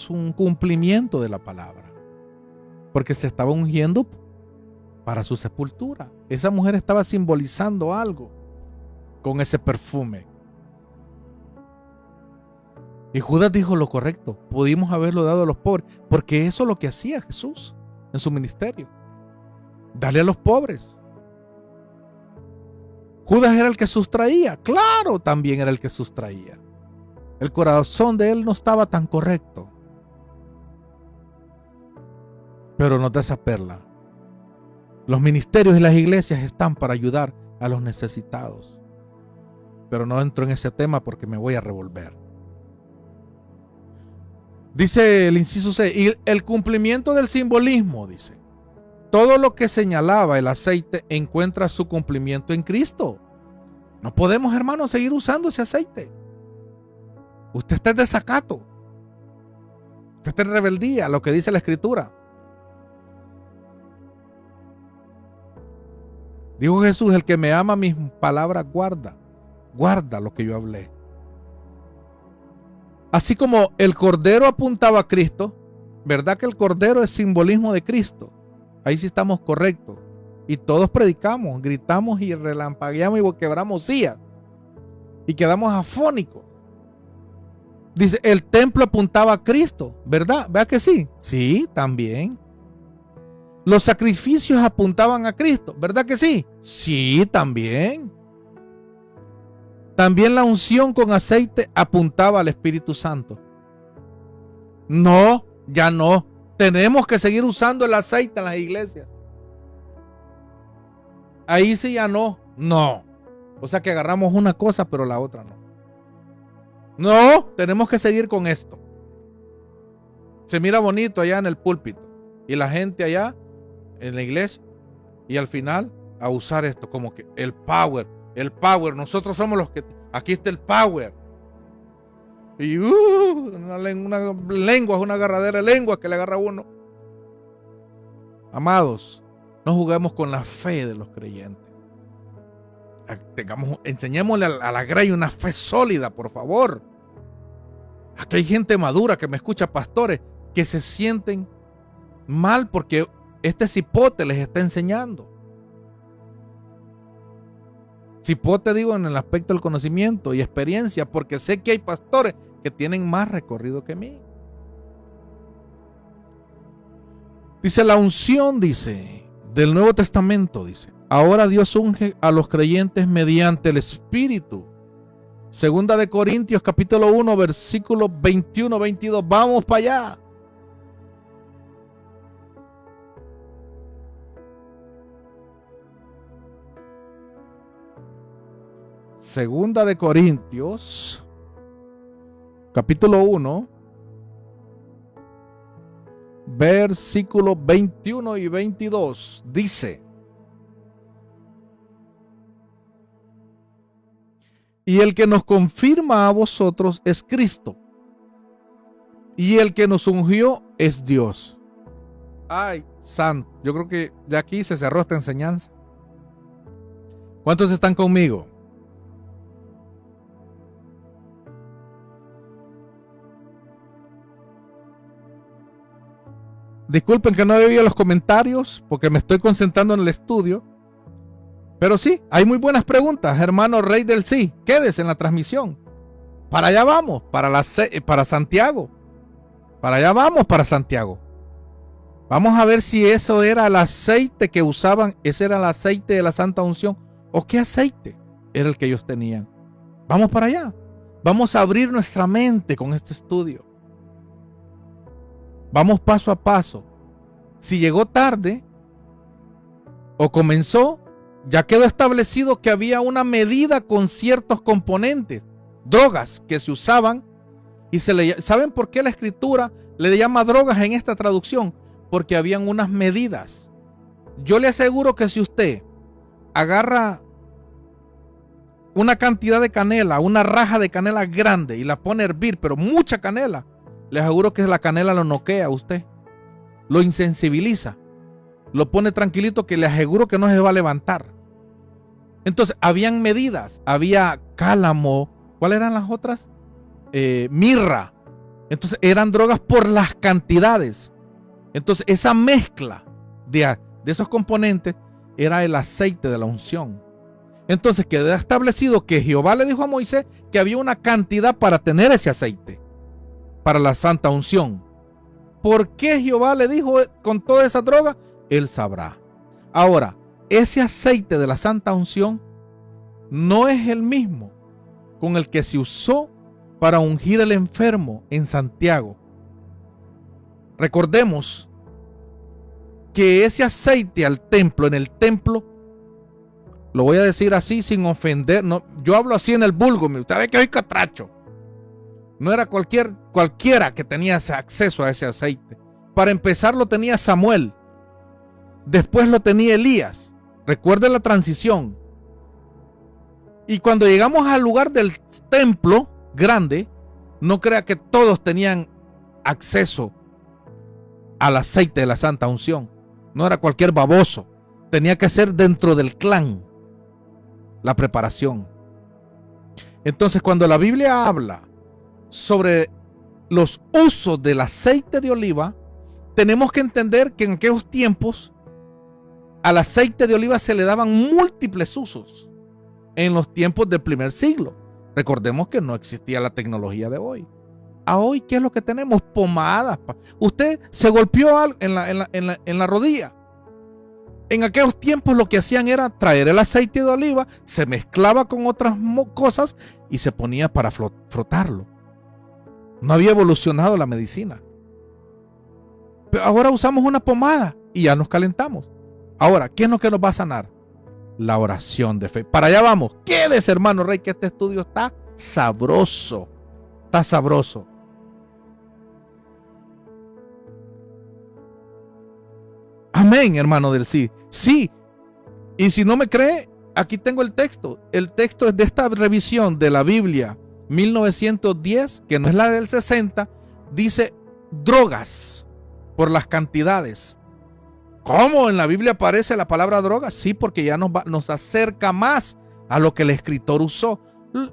un cumplimiento de la palabra. Porque se estaba ungiendo para su sepultura. Esa mujer estaba simbolizando algo con ese perfume. Y Judas dijo lo correcto. Pudimos haberlo dado a los pobres. Porque eso es lo que hacía Jesús en su ministerio. Darle a los pobres. Judas era el que sustraía. Claro, también era el que sustraía. El corazón de él no estaba tan correcto. Pero nos da esa perla. Los ministerios y las iglesias están para ayudar a los necesitados. pero no entro en ese tema porque me voy a revolver. Dice el inciso C, y el cumplimiento del simbolismo, dice. Todo lo que señalaba el aceite encuentra su cumplimiento en Cristo. No podemos, hermanos, seguir usando ese aceite. Usted está en desacato. Usted está en rebeldía, lo que dice la Escritura. Dijo Jesús, el que me ama mis palabras guarda lo que yo hablé. Así como el cordero apuntaba a Cristo, ¿verdad que el cordero es simbolismo de Cristo? Ahí sí estamos correctos. Y todos predicamos, gritamos y relampagueamos y quebramos sillas. Y quedamos afónicos. Dice, el templo apuntaba a Cristo, ¿verdad? ¿Vea que sí? Sí, también. Los sacrificios apuntaban a Cristo, ¿verdad que sí? Sí, también. También la unción con aceite apuntaba al Espíritu Santo. No, ya no. Tenemos que seguir usando el aceite en las iglesias. Ahí sí ya no. No. O sea que agarramos una cosa pero la otra no. No, tenemos que seguir con esto. Se mira bonito allá en el púlpito y la gente allá en la iglesia y al final a usar esto como que el power, nosotros somos los que, aquí está el power. Y una lengua, es una agarradera de lengua que le agarra a uno. Amados, no juguemos con la fe de los creyentes. Enseñémosle a la grey una fe sólida, por favor. Aquí hay gente madura que me escucha, pastores, que se sienten mal porque este cipote les está enseñando. Cipote digo en el aspecto del conocimiento y experiencia, porque sé que hay pastores que tienen más recorrido que mí. Dice la unción, dice, del Nuevo Testamento, dice, ahora Dios unge a los creyentes mediante el Espíritu. Segunda de Corintios capítulo 1 versículos 21-22. Vamos para allá. Segunda de Corintios capítulo 1 versículos 21 y 22 dice: y el que nos confirma a vosotros es Cristo, y el que nos ungió es Dios. Ay, santo, yo creo que de aquí se cerró esta enseñanza. ¿Cuántos están conmigo? Disculpen que no he oído los comentarios porque me estoy concentrando en el estudio. Pero sí, hay muy buenas preguntas, hermano Rey del Sí. Quédese en la transmisión. Para allá vamos, para Santiago. Para allá vamos, para Santiago. Vamos a ver si eso era el aceite que usaban, ese era el aceite de la Santa Unción, o qué aceite era el que ellos tenían. Vamos para allá. Vamos a abrir nuestra mente con este estudio. Vamos paso a paso. Si llegó tarde o comenzó, ya quedó establecido que había una medida con ciertos componentes, drogas que se usaban y ¿saben por qué la Escritura le llama drogas en esta traducción? Porque habían unas medidas. Yo le aseguro que si usted agarra una cantidad de canela, una raja de canela grande y la pone a hervir, pero mucha canela, le aseguro que la canela lo noquea a usted, lo insensibiliza, lo pone tranquilito que le aseguro que no se va a levantar. Entonces, habían medidas, había cálamo, ¿cuáles eran las otras? Mirra. Entonces, eran drogas por las cantidades. Entonces, esa mezcla de esos componentes era el aceite de la unción. Entonces, quedó establecido que Jehová le dijo a Moisés que había una cantidad para tener ese aceite, para la santa unción. ¿Por qué Jehová le dijo con toda esa droga? Él sabrá. Ahora, ese aceite de la santa unción no es el mismo con el que se usó para ungir al enfermo en Santiago. Recordemos que ese aceite al templo, en el templo, Lo voy a decir así sin ofender. No, yo hablo así en el vulgo. Usted ve que soy catracho. No era cualquiera que tenía ese acceso a ese aceite. Para empezar lo tenía Samuel. Después lo tenía Elías. Recuerden la transición. Y cuando llegamos al lugar del templo grande, no crea que todos tenían acceso al aceite de la santa unción. No era cualquier baboso. Tenía que ser dentro del clan la preparación. Entonces, cuando la Biblia habla sobre los usos del aceite de oliva, tenemos que entender que en aquellos tiempos al aceite de oliva se le daban múltiples usos. En los tiempos del primer siglo, recordemos que no existía la tecnología de hoy. A hoy, ¿qué es lo que tenemos? Pomadas. Usted se golpeó en la rodilla. En aquellos tiempos lo que hacían era traer el aceite de oliva, se mezclaba con otras cosas y se ponía para frotarlo. No había evolucionado la medicina. Pero ahora usamos una pomada y ya nos calentamos. Ahora, ¿qué es lo que nos va a sanar? La oración de fe. Para allá vamos. Quédese, hermano Rey, que este estudio está sabroso. Está sabroso. Amén, hermano del sí. Sí. Y si no me cree, aquí tengo el texto. El texto es de esta revisión de la Biblia 1910, que no es la del 60. Dice drogas por las cantidades. ¿Cómo en la Biblia aparece la palabra droga? Sí, porque ya nos acerca más a lo que el escritor usó.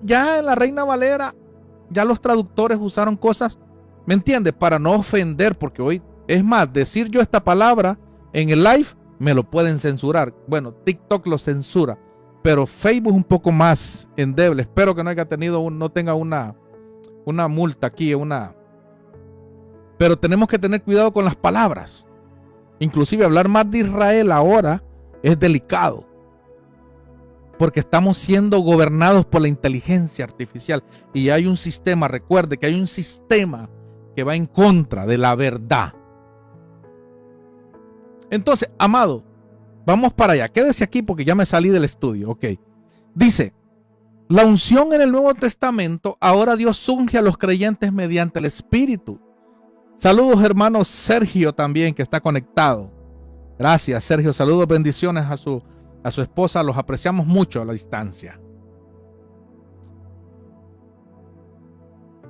Ya en la Reina Valera, ya los traductores usaron cosas, ¿me entiendes? Para no ofender, porque hoy, es más, decir yo esta palabra en el live, me lo pueden censurar. Bueno, TikTok lo censura, pero Facebook un poco más endeble. Espero que no haya tenido, no tenga una multa aquí, pero tenemos que tener cuidado con las palabras. Inclusive hablar más de Israel ahora es delicado, porque estamos siendo gobernados por la inteligencia artificial y hay un sistema, recuerde que hay un sistema que va en contra de la verdad. Entonces, amado, vamos para allá. Quédese aquí porque ya me salí del estudio. Ok. Dice, la unción en el Nuevo Testamento, ahora Dios unge a los creyentes mediante el Espíritu. Saludos, hermano Sergio también, que está conectado. Gracias, Sergio. Saludos, bendiciones a su esposa. Los apreciamos mucho a la distancia.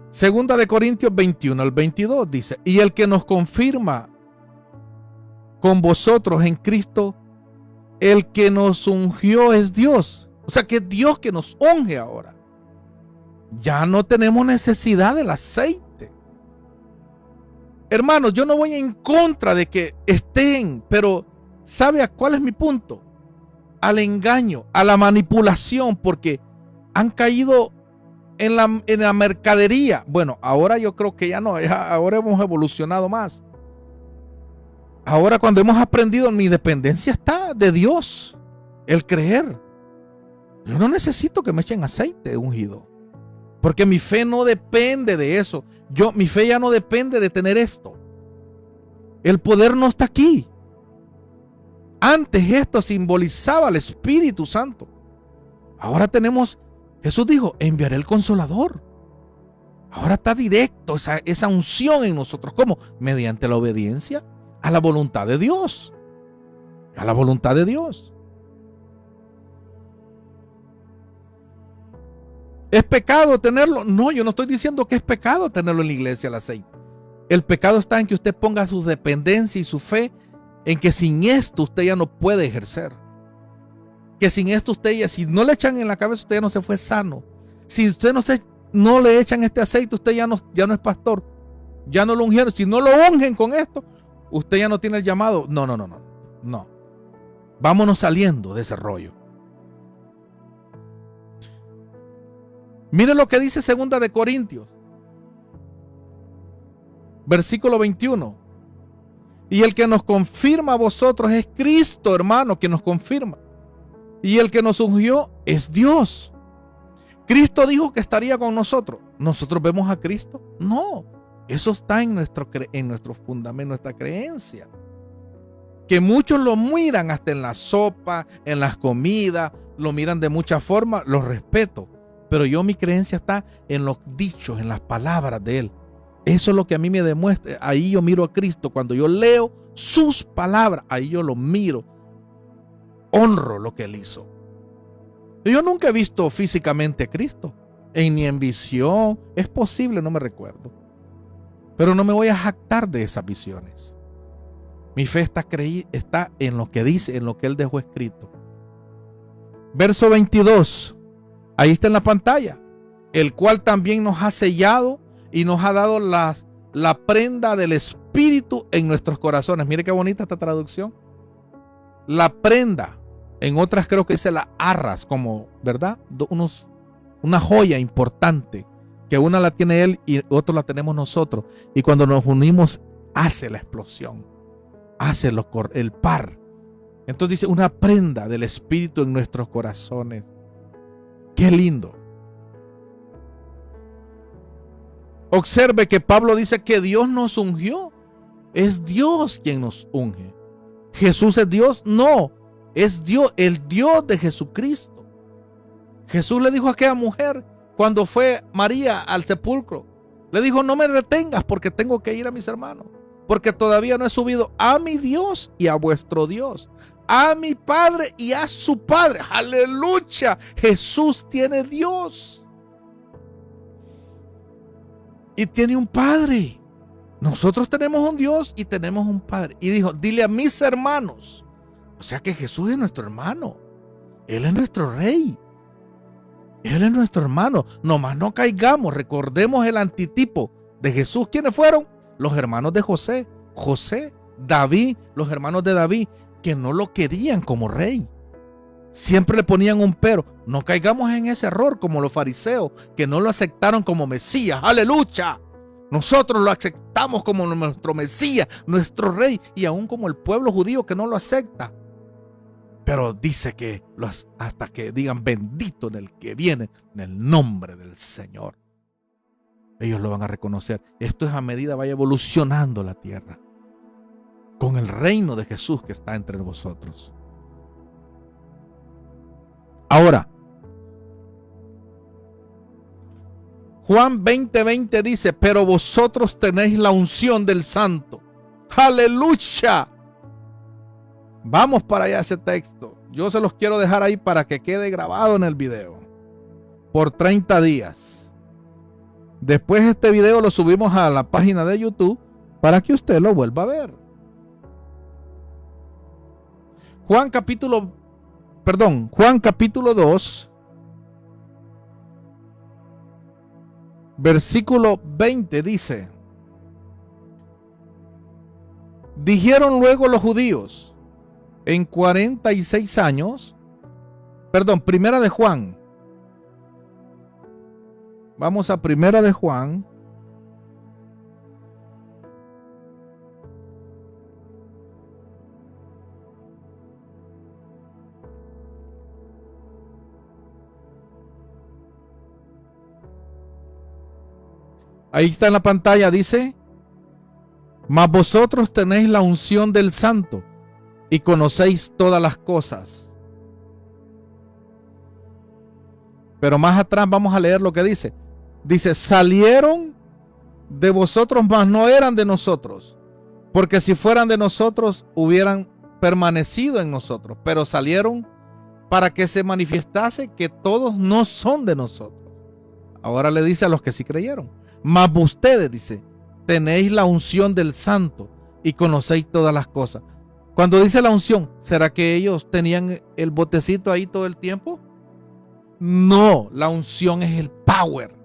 Segunda de Corintios 21 al 22 dice, y el que nos confirma con vosotros en Cristo, el que nos ungió es Dios. O sea que es Dios que nos unge ahora. Ya no tenemos necesidad del aceite. Hermanos, yo no voy en contra de que estén, pero ¿sabe a cuál es mi punto? Al engaño, a la manipulación, porque han caído en la mercadería. Bueno, ahora yo creo que ya no, ahora hemos evolucionado más. Ahora cuando hemos aprendido, mi dependencia está de Dios, el creer. Yo no necesito que me echen aceite ungido, porque mi fe no depende de eso. Mi fe ya no depende de tener esto. El poder no está aquí. Antes esto simbolizaba al Espíritu Santo. Ahora tenemos, Jesús dijo, enviaré el Consolador. Ahora está directo esa unción en nosotros. ¿Cómo? Mediante la obediencia a la voluntad de Dios. A la voluntad de Dios. ¿Es pecado tenerlo? No, yo no estoy diciendo que es pecado tenerlo en la iglesia, el aceite. El pecado está en que usted ponga su dependencia y su fe en que sin esto usted ya no puede ejercer. Que sin esto usted ya, si no le echan en la cabeza, usted ya no se fue sano. Si usted no le echan este aceite, usted ya no es pastor. Ya no lo ungieron. Si no lo ungen con esto, usted ya no tiene el llamado. No. Vámonos saliendo de ese rollo. Mire lo que dice 2 de Corintios, versículo 21. Y el que nos confirma a vosotros es Cristo, hermano, que nos confirma. Y el que nos ungió es Dios. Cristo dijo que estaría con nosotros. ¿Nosotros vemos a Cristo? No. Eso está en nuestro fundamento, nuestra creencia. que muchos lo miran hasta en la sopa, en las comidas, lo miran de muchas formas, lo respeto. Pero mi creencia está en los dichos, en las palabras de Él. Eso es lo que a mí me demuestra. Ahí yo miro a Cristo. Cuando yo leo sus palabras, ahí yo lo miro. Honro lo que Él hizo. Yo nunca he visto físicamente a Cristo, ni en visión. Es posible, no me recuerdo. Pero no me voy a jactar de esas visiones. Mi fe está en lo que dice, en lo que Él dejó escrito. Verso 22. Ahí está en la pantalla. El cual también nos ha sellado y nos ha dado la prenda del Espíritu en nuestros corazones. Mire qué bonita esta traducción. La prenda. En otras creo que dice la arras, como, ¿verdad? Una joya importante, que una la tiene Él y otra la tenemos nosotros. Y cuando nos unimos, hace la explosión, hace el par. Entonces dice, una prenda del Espíritu en nuestros corazones. ¡Qué lindo! Observe que Pablo dice que Dios nos ungió. Es Dios quien nos unge. ¿Jesús es Dios? No. Es Dios, el Dios de Jesucristo. Jesús le dijo a aquella mujer cuando fue María al sepulcro, le dijo, no me retengas porque tengo que ir a mis hermanos, porque todavía no he subido a mi Dios y a vuestro Dios, a mi Padre y a su Padre. ¡Aleluya! Jesús tiene Dios y tiene un Padre. Nosotros tenemos un Dios y tenemos un Padre. Y dijo, dile a mis hermanos. O sea que Jesús es nuestro hermano. Él es nuestro rey. Él es nuestro hermano. Nomás no caigamos. Recordemos el antitipo de Jesús. ¿Quiénes fueron? Los hermanos de José. José, David, los hermanos de David, que no lo querían como rey. Siempre le ponían un pero. No caigamos en ese error como los fariseos, que no lo aceptaron como Mesías. ¡Aleluya! Nosotros lo aceptamos como nuestro Mesías, nuestro rey, y aún como el pueblo judío que no lo acepta. Pero dice que hasta que digan bendito en el que viene, en el nombre del Señor, ellos lo van a reconocer. Esto es a medida vaya evolucionando la tierra con el reino de Jesús que está entre vosotros. Ahora, Juan 20:20 dice, pero vosotros tenéis la unción del Santo. ¡Aleluya! Vamos para allá ese texto. Yo se los quiero dejar ahí para que quede grabado en el video. Por 30 días. Después este video lo subimos a la página de YouTube para que usted lo vuelva a ver. Juan capítulo 2, versículo 20 dice, dijeron luego los judíos, en 46 años, primera de Juan. Vamos a primera de Juan. Ahí está en la pantalla, dice, mas vosotros tenéis la unción del Santo y conocéis todas las cosas. Pero más atrás vamos a leer lo que dice. Dice, salieron de vosotros, mas no eran de nosotros, porque si fueran de nosotros, hubieran permanecido en nosotros, pero salieron para que se manifestase que todos no son de nosotros. Ahora le dice a los que sí creyeron, mas ustedes, dice, tenéis la unción del Santo y conocéis todas las cosas. Cuando dice la unción, ¿será que ellos tenían el botecito ahí todo el tiempo? No, la unción es el power,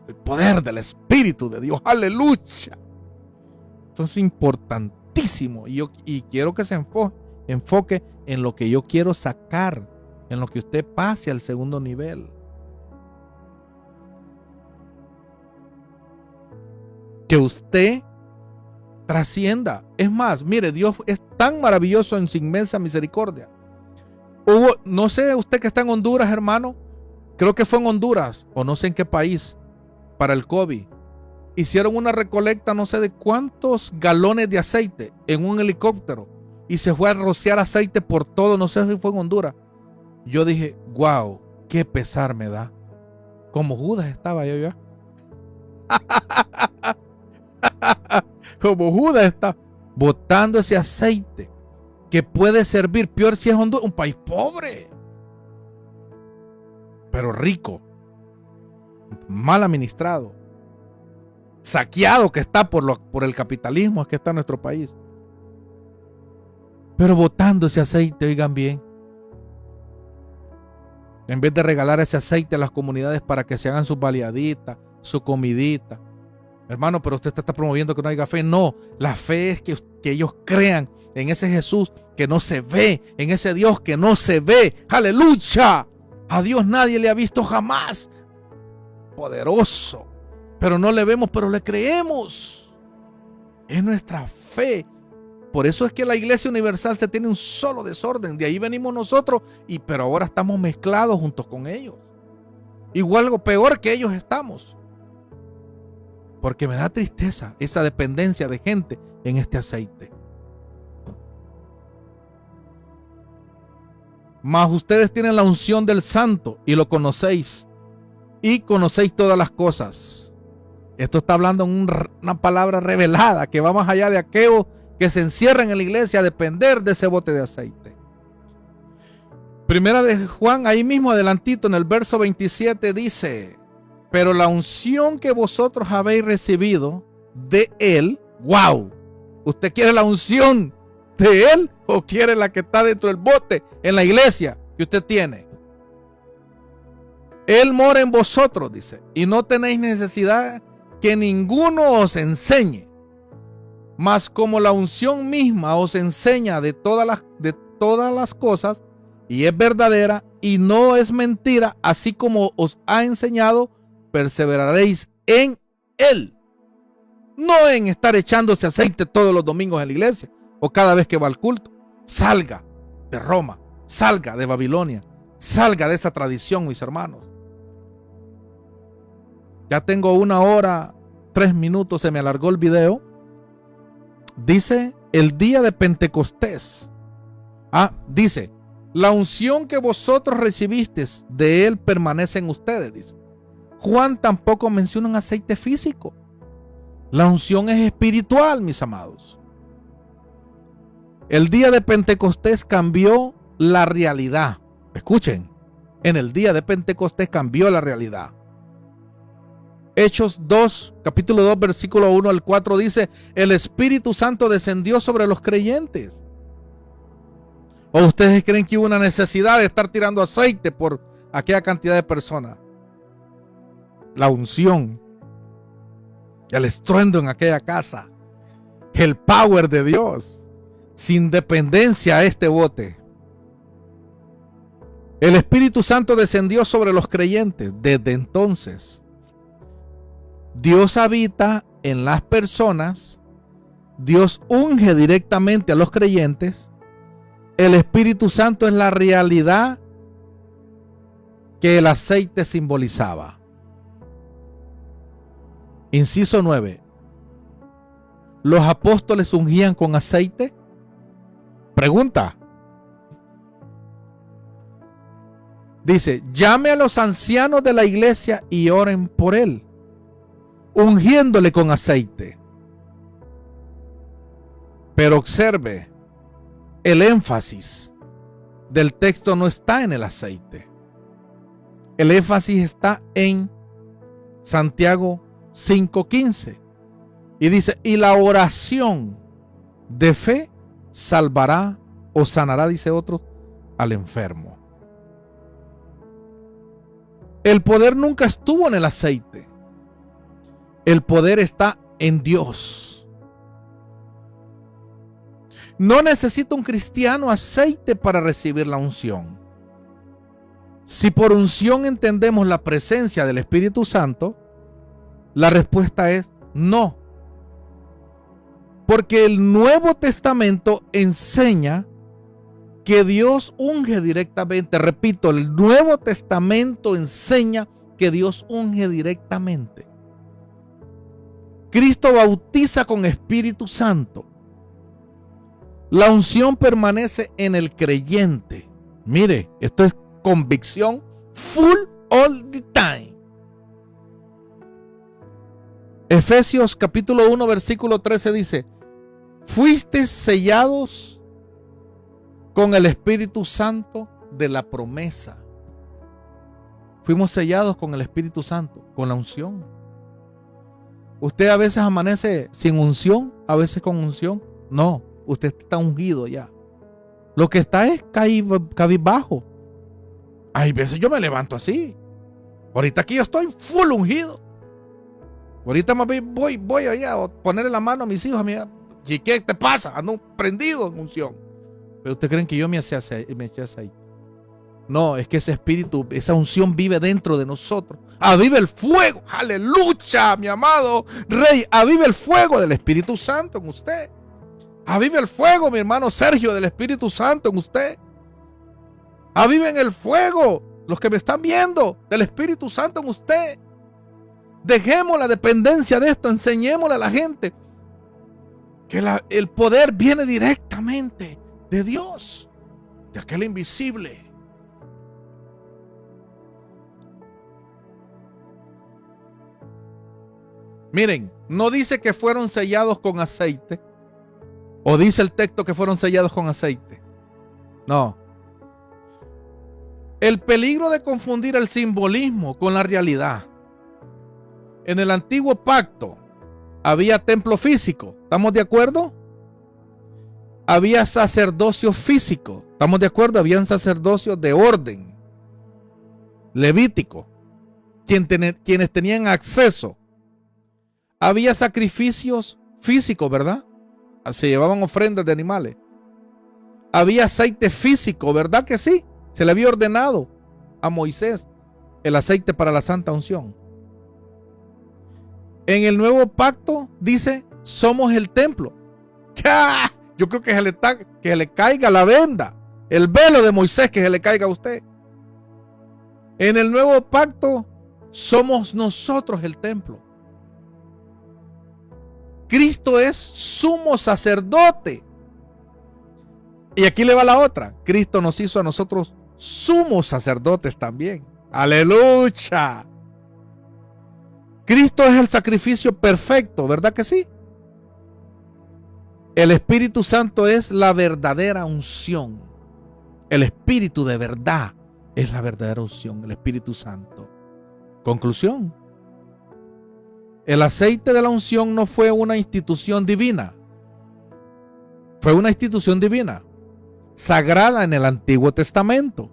el poder del Espíritu de Dios. ¡Aleluya! Esto es importantísimo y quiero que se enfoque en lo que yo quiero sacar, en lo que usted pase al segundo nivel. Que usted trascienda. Es más, mire, Dios es tan maravilloso en su inmensa misericordia. No sé, usted que está en Honduras, hermano, creo que fue en Honduras, o no sé en qué país, para el COVID. Hicieron una recolecta, no sé de cuántos galones de aceite en un helicóptero, y se fue a rociar aceite por todo, no sé si fue en Honduras. Yo dije, wow, qué pesar me da. Como Judas estaba yo ya. Como Judas está botando ese aceite que puede servir, peor si es Honduras, un país pobre, pero rico, mal administrado, saqueado que está por el capitalismo, es que está nuestro país. Pero botando ese aceite, oigan bien, en vez de regalar ese aceite a las comunidades para que se hagan sus baleaditas, su comidita. Hermano, pero usted está promoviendo que no haya fe. No, la fe es que ellos crean en ese Jesús que no se ve, en ese Dios que no se ve. ¡Aleluya! A Dios nadie le ha visto jamás. Poderoso. Pero no le vemos, pero le creemos. Es nuestra fe. Por eso es que la Iglesia Universal se tiene un solo desorden. De ahí venimos nosotros, pero ahora estamos mezclados juntos con ellos. Igual o peor que ellos estamos. Porque me da tristeza esa dependencia de gente en este aceite. Mas ustedes tienen la unción del Santo y lo conocéis. Y conocéis todas las cosas. Esto está hablando en una palabra revelada que va más allá de aquellos que se encierran en la iglesia a depender de ese bote de aceite. Primera de Juan, ahí mismo adelantito en el verso 27 dice: pero la unción que vosotros habéis recibido de Él, wow, ¿usted quiere la unción de Él o quiere la que está dentro del bote en la iglesia que usted tiene? Él mora en vosotros, dice, y no tenéis necesidad que ninguno os enseñe, mas como la unción misma os enseña de todas las cosas, y es verdadera y no es mentira, así como os ha enseñado, perseveraréis en Él. No en estar echándose aceite todos los domingos en la iglesia o cada vez que va al culto. Salga de Roma, salga de Babilonia, salga de esa tradición, mis hermanos. Ya tengo 1 hora, 3 minutos, se me alargó el video. Dice el día de Pentecostés. Dice, la unción que vosotros recibisteis de Él permanece en ustedes, dice. Juan tampoco menciona un aceite físico. La unción es espiritual, mis amados. El día de Pentecostés cambió la realidad. Escuchen, en el día de Pentecostés cambió la realidad. Hechos 2, capítulo 2, versículo 1 al 4 dice: el Espíritu Santo descendió sobre los creyentes. ¿O ustedes creen que hubo una necesidad de estar tirando aceite por aquella cantidad de personas? La unción, el estruendo en aquella casa, el power de Dios, sin dependencia a este bote. El Espíritu Santo descendió sobre los creyentes. Desde entonces, Dios habita en las personas, Dios unge directamente a los creyentes. El Espíritu Santo es la realidad que el aceite simbolizaba. Inciso 9. ¿Los apóstoles ungían con aceite? Pregunta. Dice: llame a los ancianos de la iglesia y oren por él, ungiéndole con aceite. Pero observe, el énfasis del texto no está en el aceite. El énfasis está en Santiago 5:15. Y dice: y la oración de fe salvará o sanará, dice otro, al enfermo. El poder nunca estuvo en el aceite. El poder está en Dios. No necesita un cristiano aceite para recibir la unción. Si por unción entendemos la presencia del Espíritu Santo, la respuesta es no. Porque el Nuevo Testamento enseña que Dios unge directamente. Repito, el Nuevo Testamento enseña que Dios unge directamente. Cristo bautiza con Espíritu Santo. La unción permanece en el creyente. Mire, esto es convicción full all the time. Efesios capítulo 1 versículo 13 dice: fuisteis sellados con el Espíritu Santo de la promesa. Fuimos sellados con el Espíritu Santo, con la unción. Usted a veces amanece sin unción, a veces con unción. No, usted está ungido ya. Lo que está es cabizbajo. Hay veces yo me levanto así. Ahorita aquí yo estoy full ungido. Ahorita voy allá a ponerle la mano a mis hijos. ¿Y qué te pasa? Ando prendido en unción. Pero ustedes creen que yo me eché aceite. No, es que ese espíritu, esa unción vive dentro de nosotros. Aviva el fuego. Aleluya, mi amado Rey. Aviva el fuego del Espíritu Santo en usted. Aviva el fuego, mi hermano Sergio, del Espíritu Santo en usted. Aviven el fuego, los que me están viendo, del Espíritu Santo en usted. Dejemos la dependencia de esto, enseñémosle a la gente que el poder viene directamente de Dios, de aquel invisible. Miren, no dice que fueron sellados con aceite, o dice el texto que fueron sellados con aceite. No. El peligro de confundir el simbolismo con la realidad. En el antiguo pacto había templo físico, ¿estamos de acuerdo? Había sacerdocio físico, ¿estamos de acuerdo? Habían sacerdocios de orden levítico, quienes tenían acceso. Había sacrificios físicos, ¿verdad? Se llevaban ofrendas de animales. Había aceite físico, ¿verdad que sí? Se le había ordenado a Moisés el aceite para la santa unción. En el nuevo pacto dice, somos el templo. ¡Ya! Yo creo que se le caiga la venda, el velo de Moisés, que se le caiga a usted. En el nuevo pacto somos nosotros el templo. Cristo es sumo sacerdote. Y aquí le va la otra. Cristo nos hizo a nosotros sumos sacerdotes también. ¡Aleluya! Cristo es el sacrificio perfecto, ¿verdad que sí? El Espíritu Santo es la verdadera unción. El Espíritu de verdad es la verdadera unción, el Espíritu Santo. Conclusión. El aceite de la unción no fue una institución divina. Fue una institución divina, sagrada en el Antiguo Testamento.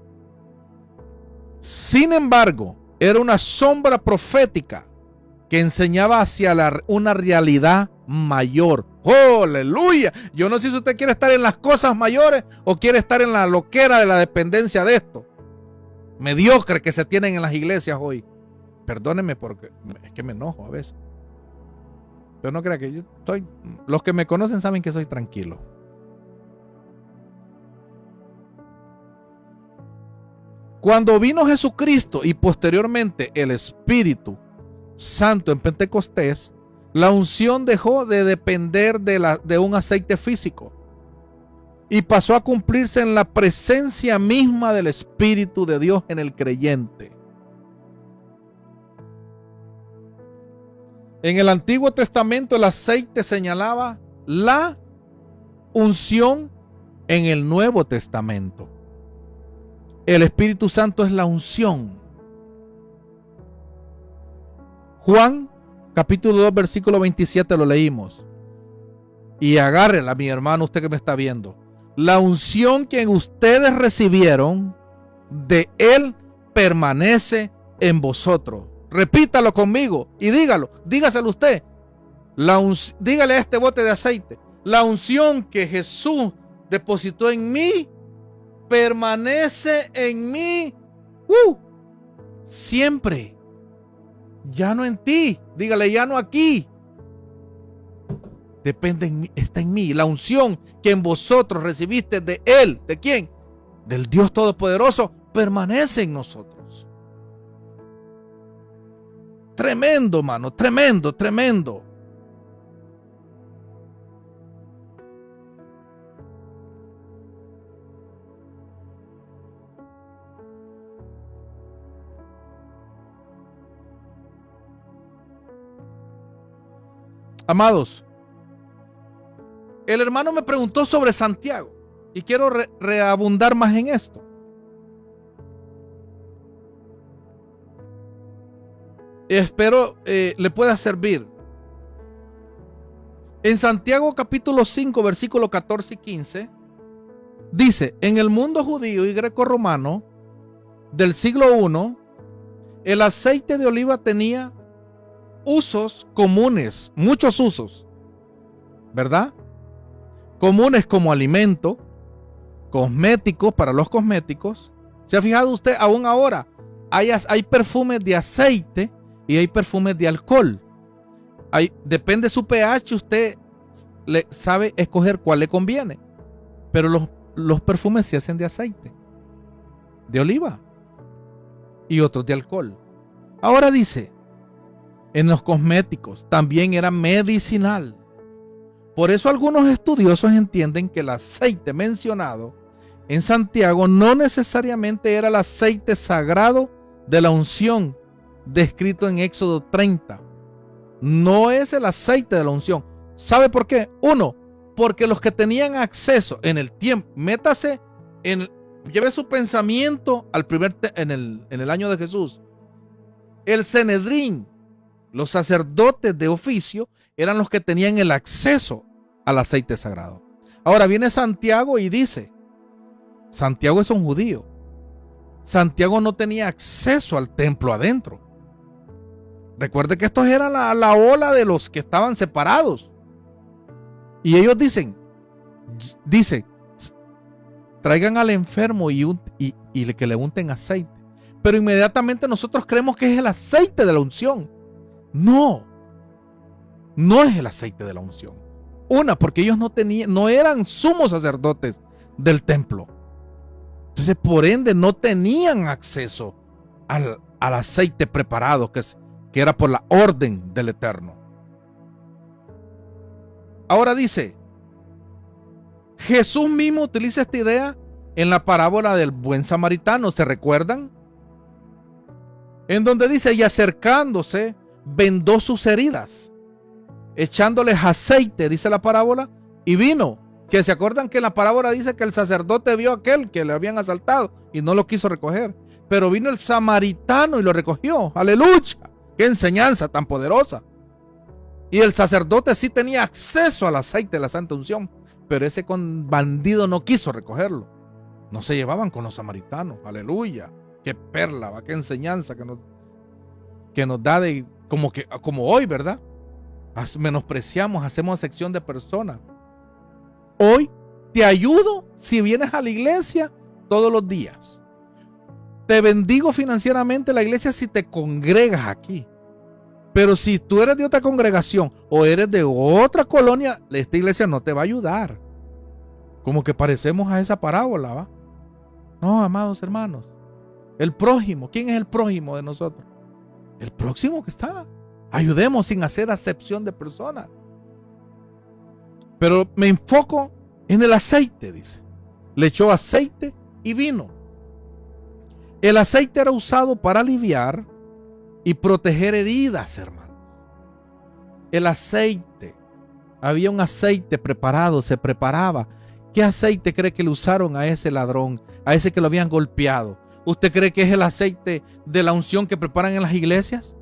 Sin embargo, era una sombra profética que enseñaba hacia una realidad mayor. ¡Oh, aleluya! Yo no sé si usted quiere estar en las cosas mayores o quiere estar en la loquera de la dependencia de esto mediocre que se tienen en las iglesias hoy. Perdónenme porque es que me enojo a veces. Pero no crea que yo estoy... Los que me conocen saben que soy tranquilo. Cuando vino Jesucristo y posteriormente el Espíritu Santo en Pentecostés, la unción dejó de depender de un aceite físico y pasó a cumplirse en la presencia misma del Espíritu de Dios en el creyente. En el Antiguo Testamento el aceite señalaba la unción. En el Nuevo Testamento el Espíritu Santo es la unción. Juan capítulo 2 versículo 27 lo leímos. Y agárrela, mi hermano, usted que me está viendo. La unción que ustedes recibieron de Él permanece en vosotros. Repítalo conmigo y dígaselo usted. Dígale a este bote de aceite. La unción que Jesús depositó en mí permanece en mí siempre. Ya no en ti. Dígale, ya no aquí. Depende en mí, está en mí. La unción que en vosotros recibiste de Él. ¿De quién? Del Dios Todopoderoso. Permanece en nosotros. Tremendo, mano. Tremendo, tremendo. Amados, el hermano me preguntó sobre Santiago y quiero reabundar más en esto. Espero le pueda servir. En Santiago capítulo 5, versículos 14 y 15, dice, en el mundo judío y grecorromano del siglo I, el aceite de oliva tenía usos comunes, muchos usos, ¿verdad? Comunes como alimento, cosméticos para los cosméticos. ¿Se ha fijado usted? Aún ahora hay perfumes de aceite y hay perfumes de alcohol. Depende de su pH, usted sabe escoger cuál le conviene. Pero los perfumes se hacen de aceite, de oliva y otros de alcohol. Ahora dice, en los cosméticos también era medicinal. Por eso algunos estudiosos entienden que el aceite mencionado en Santiago no necesariamente era el aceite sagrado de la unción descrito en Éxodo 30. No es el aceite de la unción. ¿Sabe por qué? Uno, porque los que tenían acceso en el tiempo, lleve su pensamiento al en el año de Jesús. El Sanedrín, los sacerdotes de oficio, eran los que tenían el acceso al aceite sagrado. Ahora viene Santiago y dice, Santiago es un judío. Santiago no tenía acceso al templo adentro. Recuerde que estos eran la ola de los que estaban separados. Y ellos dicen, traigan al enfermo y que le unten aceite. Pero inmediatamente nosotros creemos que es el aceite de la unción. No es el aceite de la unción. Porque ellos no eran sumos sacerdotes del templo. Entonces, por ende, no tenían acceso al aceite preparado que era por la orden del Eterno. Ahora dice, Jesús mismo utiliza esta idea en la parábola del buen samaritano, ¿se recuerdan? En donde dice, y acercándose, vendó sus heridas, echándoles aceite, dice la parábola, y vino. Que se acuerdan que en la parábola dice que el sacerdote vio a aquel que le habían asaltado y no lo quiso recoger. Pero vino el samaritano y lo recogió. ¡Aleluya! ¡Qué enseñanza tan poderosa! Y el sacerdote sí tenía acceso al aceite de la santa unción, pero ese bandido no quiso recogerlo. No se llevaban con los samaritanos. ¡Aleluya! ¡Qué perla! ¡Qué enseñanza que nos da como hoy, ¿verdad? Menospreciamos, hacemos sección de personas. Hoy te ayudo si vienes a la iglesia todos los días. Te bendigo financieramente la iglesia si te congregas aquí. Pero si tú eres de otra congregación o eres de otra colonia, esta iglesia no te va a ayudar. Como que parecemos a esa parábola, ¿va? No, amados hermanos. El prójimo, ¿quién es el prójimo de nosotros? El próximo que está. Ayudemos sin hacer acepción de personas. Pero me enfoco en el aceite, dice. Le echó aceite y vino. El aceite era usado para aliviar y proteger heridas, hermano. El aceite. Había un aceite preparado, se preparaba. ¿Qué aceite cree que le usaron a ese ladrón? A ese que lo habían golpeado. ¿Usted cree que es el aceite de la unción que preparan en las iglesias?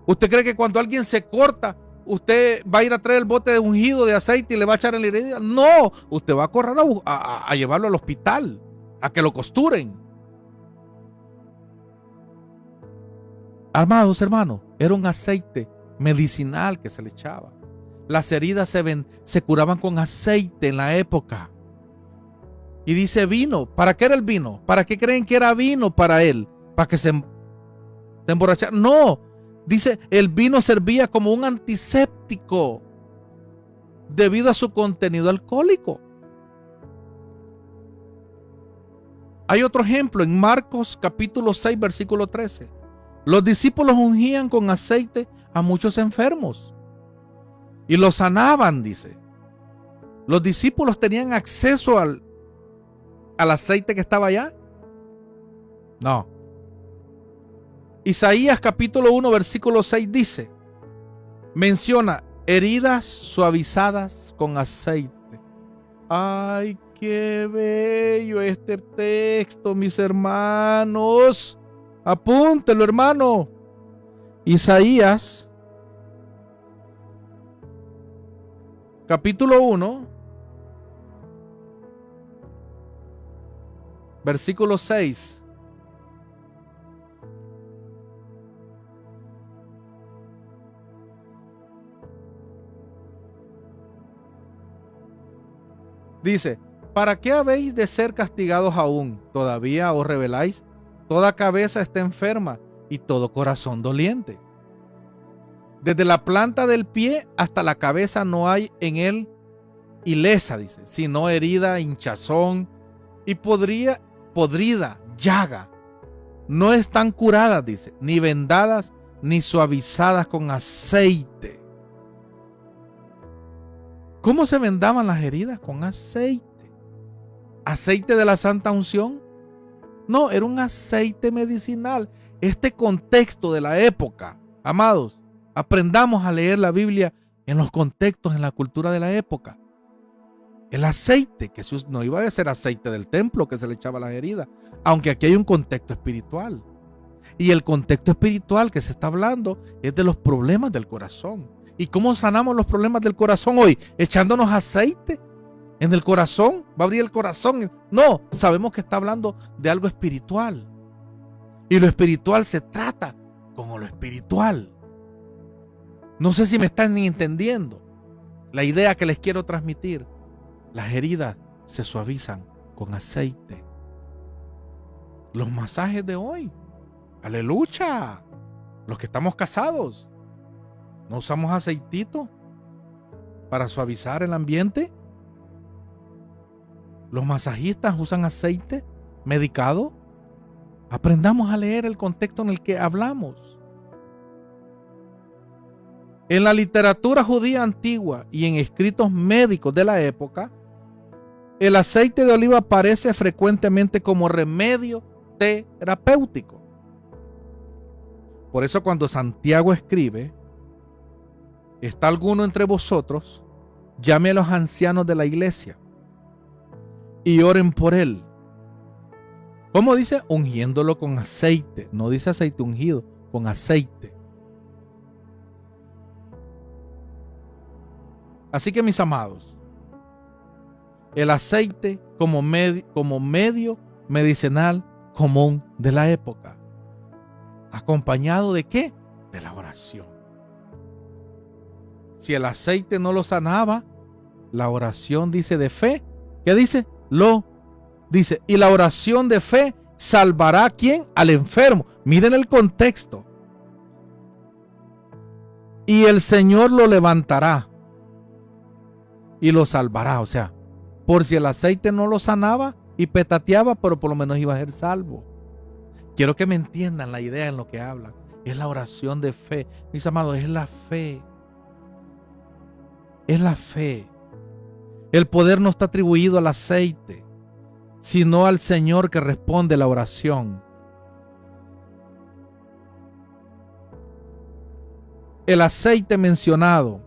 ¿Usted cree que cuando alguien se corta, usted va a ir a traer el bote de ungido de aceite y le va a echar en la herida? No, usted va a correr a llevarlo al hospital, a que lo costuren. Amados hermanos, era un aceite medicinal que se le echaba. Las heridas se curaban con aceite en la época. Y dice vino. ¿Para qué era el vino? ¿Para qué creen que era vino para él? ¿Para que se emborrachara? No. Dice, el vino servía como un antiséptico debido a su contenido alcohólico. Hay otro ejemplo en Marcos capítulo 6, versículo 13. Los discípulos ungían con aceite a muchos enfermos y los sanaban, dice. Los discípulos tenían acceso al aceite que estaba allá. No. Isaías capítulo 1 versículo 6 dice, menciona heridas suavizadas con aceite. ¡Ay, qué bello este texto, mis hermanos! Apúntelo, hermano. Isaías, capítulo 1, versículo 6. Dice: ¿para qué habéis de ser castigados aún? ¿Todavía os rebeláis? Toda cabeza está enferma y todo corazón doliente. Desde la planta del pie hasta la cabeza no hay en él ilesa, dice, sino herida, hinchazón y podrida, llaga. No están curadas, dice, ni vendadas ni suavizadas con aceite. ¿Cómo se vendaban las heridas? Con aceite. ¿Aceite de la santa unción? No, era un aceite medicinal. Este contexto de la época, amados, aprendamos a leer la Biblia en los contextos, en la cultura de la época. El aceite, que no iba a ser aceite del templo que se le echaba a las heridas, aunque aquí hay un contexto espiritual. Y el contexto espiritual que se está hablando es de los problemas del corazón. ¿Y cómo sanamos los problemas del corazón hoy? ¿Echándonos aceite en el corazón? ¿Va a abrir el corazón? No, sabemos que está hablando de algo espiritual. Y lo espiritual se trata como lo espiritual. No sé si me están ni entendiendo la idea que les quiero transmitir. Las heridas se suavizan con aceite. Los masajes de hoy, aleluya, los que estamos casados, ¿no usamos aceitito para suavizar el ambiente? Los masajistas usan aceite medicado. Aprendamos a leer el contexto en el que hablamos. En la literatura judía antigua y en escritos médicos de la época, el aceite de oliva aparece frecuentemente como remedio terapéutico. Por eso cuando Santiago escribe: ¿está alguno entre vosotros? Llame a los ancianos de la iglesia y oren por él. ¿Cómo dice? Ungiéndolo con aceite. No dice aceite ungido, con aceite. Así que, mis amados, el aceite como medio medicinal común de la época. ¿Acompañado de qué? De la oración. Si el aceite no lo sanaba, la oración dice de fe. ¿Qué dice? Lo dice. Y la oración de fe salvará ¿a quién? Al enfermo. Miren el contexto. Y el Señor lo levantará y lo salvará. O sea, por si el aceite no lo sanaba y petateaba, pero por lo menos iba a ser salvo. Quiero que me entiendan la idea en lo que hablan. Es la oración de fe. Mis amados, es la fe. Es la fe. El poder no está atribuido al aceite, sino al Señor que responde la oración. El aceite mencionado,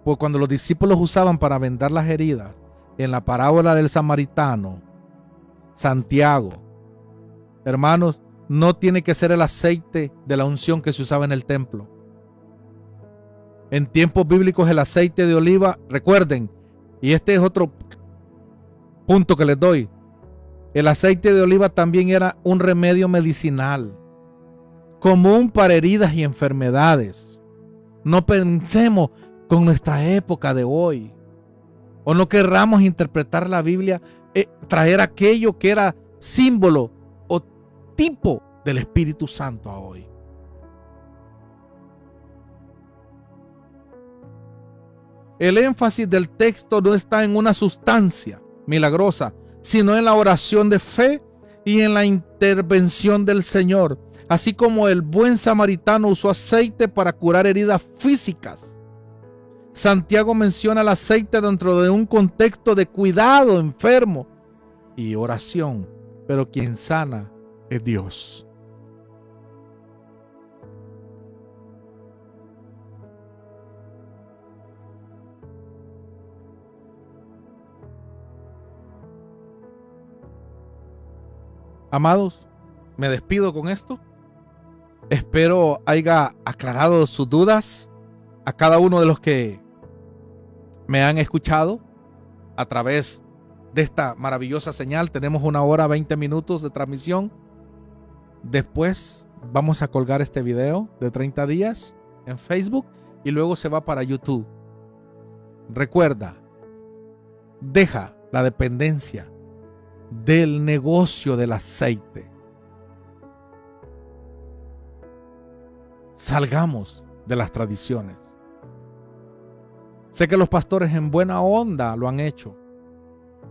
pues cuando los discípulos usaban para vendar las heridas, en la parábola del samaritano, Santiago, hermanos, no tiene que ser el aceite de la unción que se usaba en el templo. En tiempos bíblicos el aceite de oliva, recuerden, y este es otro punto que les doy, el aceite de oliva también era un remedio medicinal, común para heridas y enfermedades. No pensemos con nuestra época de hoy, o no querramos interpretar la Biblia, traer aquello que era símbolo o tipo del Espíritu Santo a hoy. El énfasis del texto no está en una sustancia milagrosa, sino en la oración de fe y en la intervención del Señor, así como el buen samaritano usó aceite para curar heridas físicas. Santiago menciona el aceite dentro de un contexto de cuidado enfermo y oración, pero quien sana es Dios. Amados, me despido con esto. Espero haya aclarado sus dudas a cada uno de los que me han escuchado a través de esta maravillosa señal. Tenemos 1 hora 20 minutos de transmisión. Después vamos a colgar este video de 30 días en Facebook y luego se va para YouTube. Recuerda, deja la dependencia del negocio del aceite. Salgamos de las tradiciones. Sé que los pastores en buena onda lo han hecho.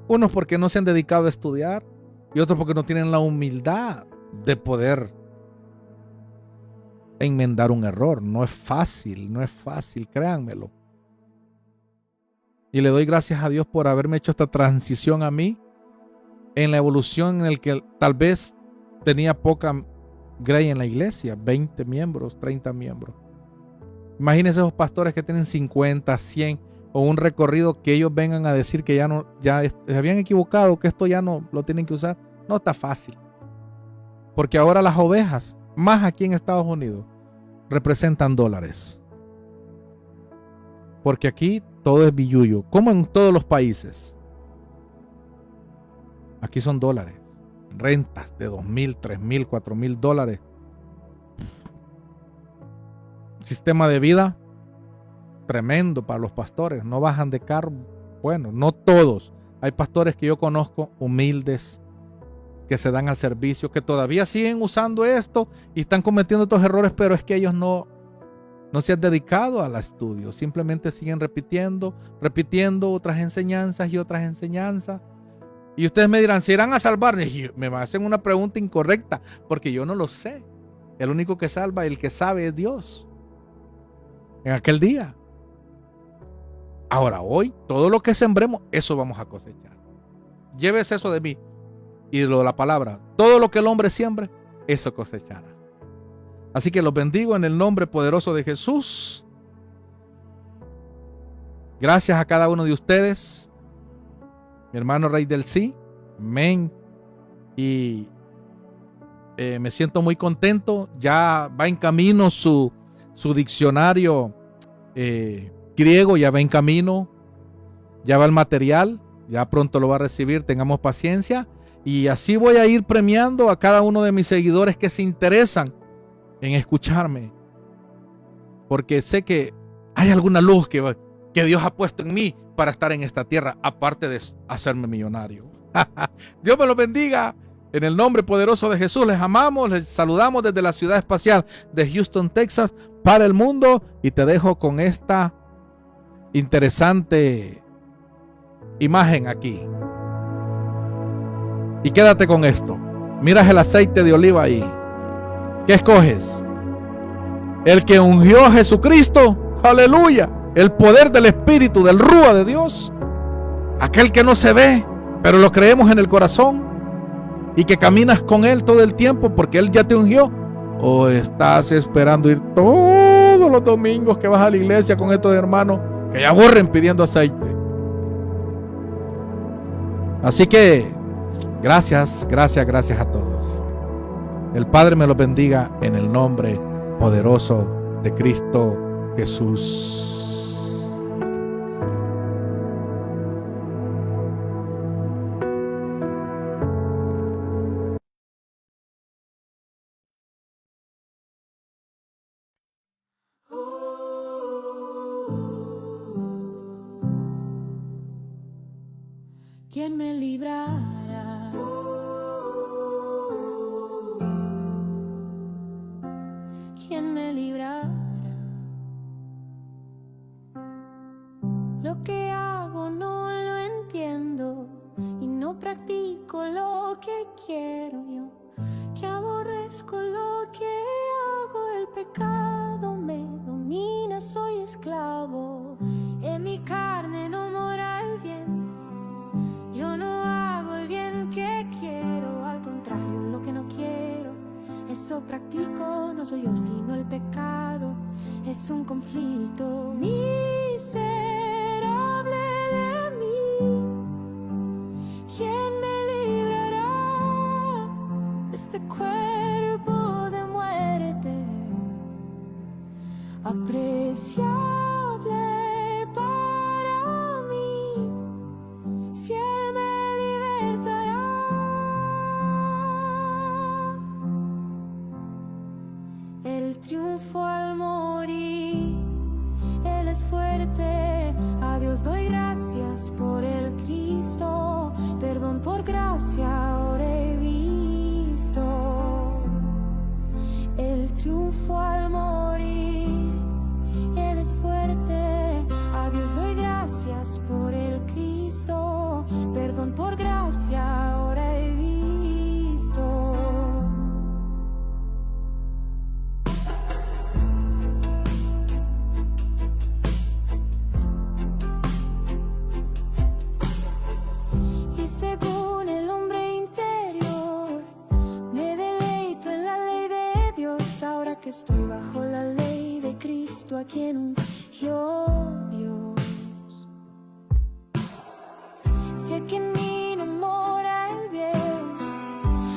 Unos porque no se han dedicado a estudiar y otros porque no tienen la humildad de poder enmendar un error. No es fácil, créanmelo. Y le doy gracias a Dios por haberme hecho esta transición a mí en la evolución en el que tal vez tenía poca grey en la iglesia, 20 miembros, 30 miembros. Imagínense esos pastores que tienen 50, 100 o un recorrido, que ellos vengan a decir que ya se habían equivocado, que esto ya no lo tienen que usar. No está fácil. Porque ahora las ovejas, más aquí en Estados Unidos, representan dólares. Porque aquí todo es billullo, como en todos los países. Aquí son dólares. Rentas de $2,000, $3,000, $4,000. Sistema de vida tremendo para los pastores. No bajan de carro. Bueno, no todos. Hay pastores que yo conozco humildes, que se dan al servicio, que todavía siguen usando esto y están cometiendo estos errores, pero es que ellos no se han dedicado al estudio. Simplemente siguen repitiendo otras enseñanzas y otras enseñanzas. Y ustedes me dirán, ¿se irán a salvar? Y me hacen una pregunta incorrecta, porque yo no lo sé. El único que salva, el que sabe es Dios. En aquel día. Ahora, hoy, todo lo que sembremos, eso vamos a cosechar. Llévese eso de mí y de la palabra. Todo lo que el hombre siembre, eso cosechará. Así que los bendigo en el nombre poderoso de Jesús. Gracias a cada uno de ustedes. Mi hermano Rey del Sí, amén. Y me siento muy contento. Ya va en camino su diccionario griego, ya va en camino. Ya va el material, ya pronto lo va a recibir. Tengamos paciencia. Y así voy a ir premiando a cada uno de mis seguidores que se interesan en escucharme. Porque sé que hay alguna luz que Dios ha puesto en mí para estar en esta tierra, aparte de hacerme millonario. Dios me lo bendiga. En el nombre poderoso de Jesús les amamos, les saludamos desde la ciudad espacial de Houston, Texas, para el mundo. Y te dejo con esta interesante imagen aquí. Y quédate con esto. Miras el aceite de oliva ahí. ¿Qué escoges? El que ungió a Jesucristo. Aleluya. El poder del Espíritu, del Rúa de Dios. Aquel que no se ve, pero lo creemos en el corazón. Y que caminas con Él todo el tiempo porque Él ya te ungió. ¿O estás esperando ir todos los domingos que vas a la iglesia con estos hermanos que ya aburren pidiendo aceite? Así que gracias a todos. El Padre me los bendiga en el nombre poderoso de Cristo Jesús. ¿Quién me librará? ¿Quién me librará? Lo que hago no lo entiendo y no practico lo que quiero yo, que aborrezco lo que hago, el pecado me domina, soy esclavo. En mi carne no mora el bien. Yo no hago el bien que quiero, al contrario, lo que no quiero, eso practico. No soy yo, sino el pecado, es un conflicto miserable de mí. ¿Quién me librará? este cuerpo de muerte, apreciable para mí, si Él me libertará. Él triunfó al morir, Él es fuerte, a Dios doy gracias por el Cristo, perdón por gracia ahora he visto. Él triunfó al morir, Él es fuerte, a Dios doy gracias por el Cristo, perdón por gracia ahora he visto. Según el hombre interior, me deleito en la ley de Dios, ahora que estoy bajo la ley de Cristo, a quien ungió Dios. Sé que en mí no mora el bien,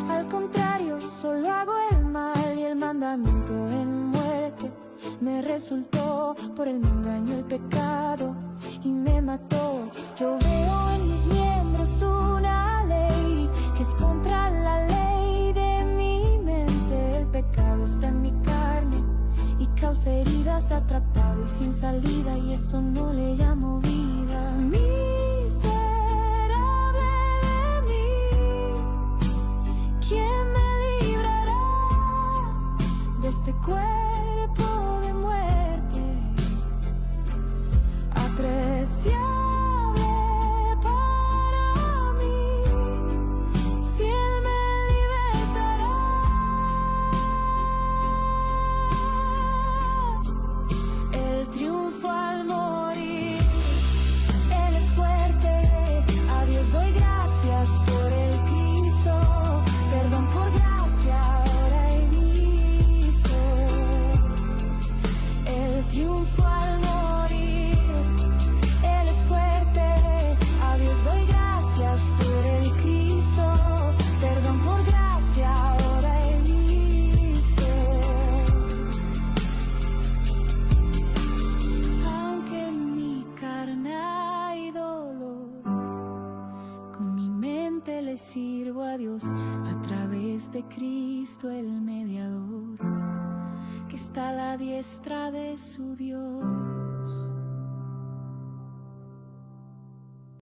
al contrario, solo hago el mal, y el mandamiento en muerte me resultó, por él me engañó el pecado y me mató. Yo veo en mis miembros una ley que es contra la ley de mi mente. El pecado está en mi carne y causa heridas, atrapado y sin salida, y esto no le llamo vida. Miserable de mí, ¿quién me librará de este cuerpo de muerte? Apreciable para mí, si Él me libertará. Él triunfó al morir, Él es fuerte, a Dios doy gracias por el Cristo, perdón por gracia ahora he visto. Él triunfó al morir, Él es fuerte, a Dios doy gracias por el Cristo, perdón por gracia ahora he visto. Aunque en mi carne hay dolor, con mi mente le sirvo a Dios a través de Cristo el mediador, que está a la diestra de su Dios.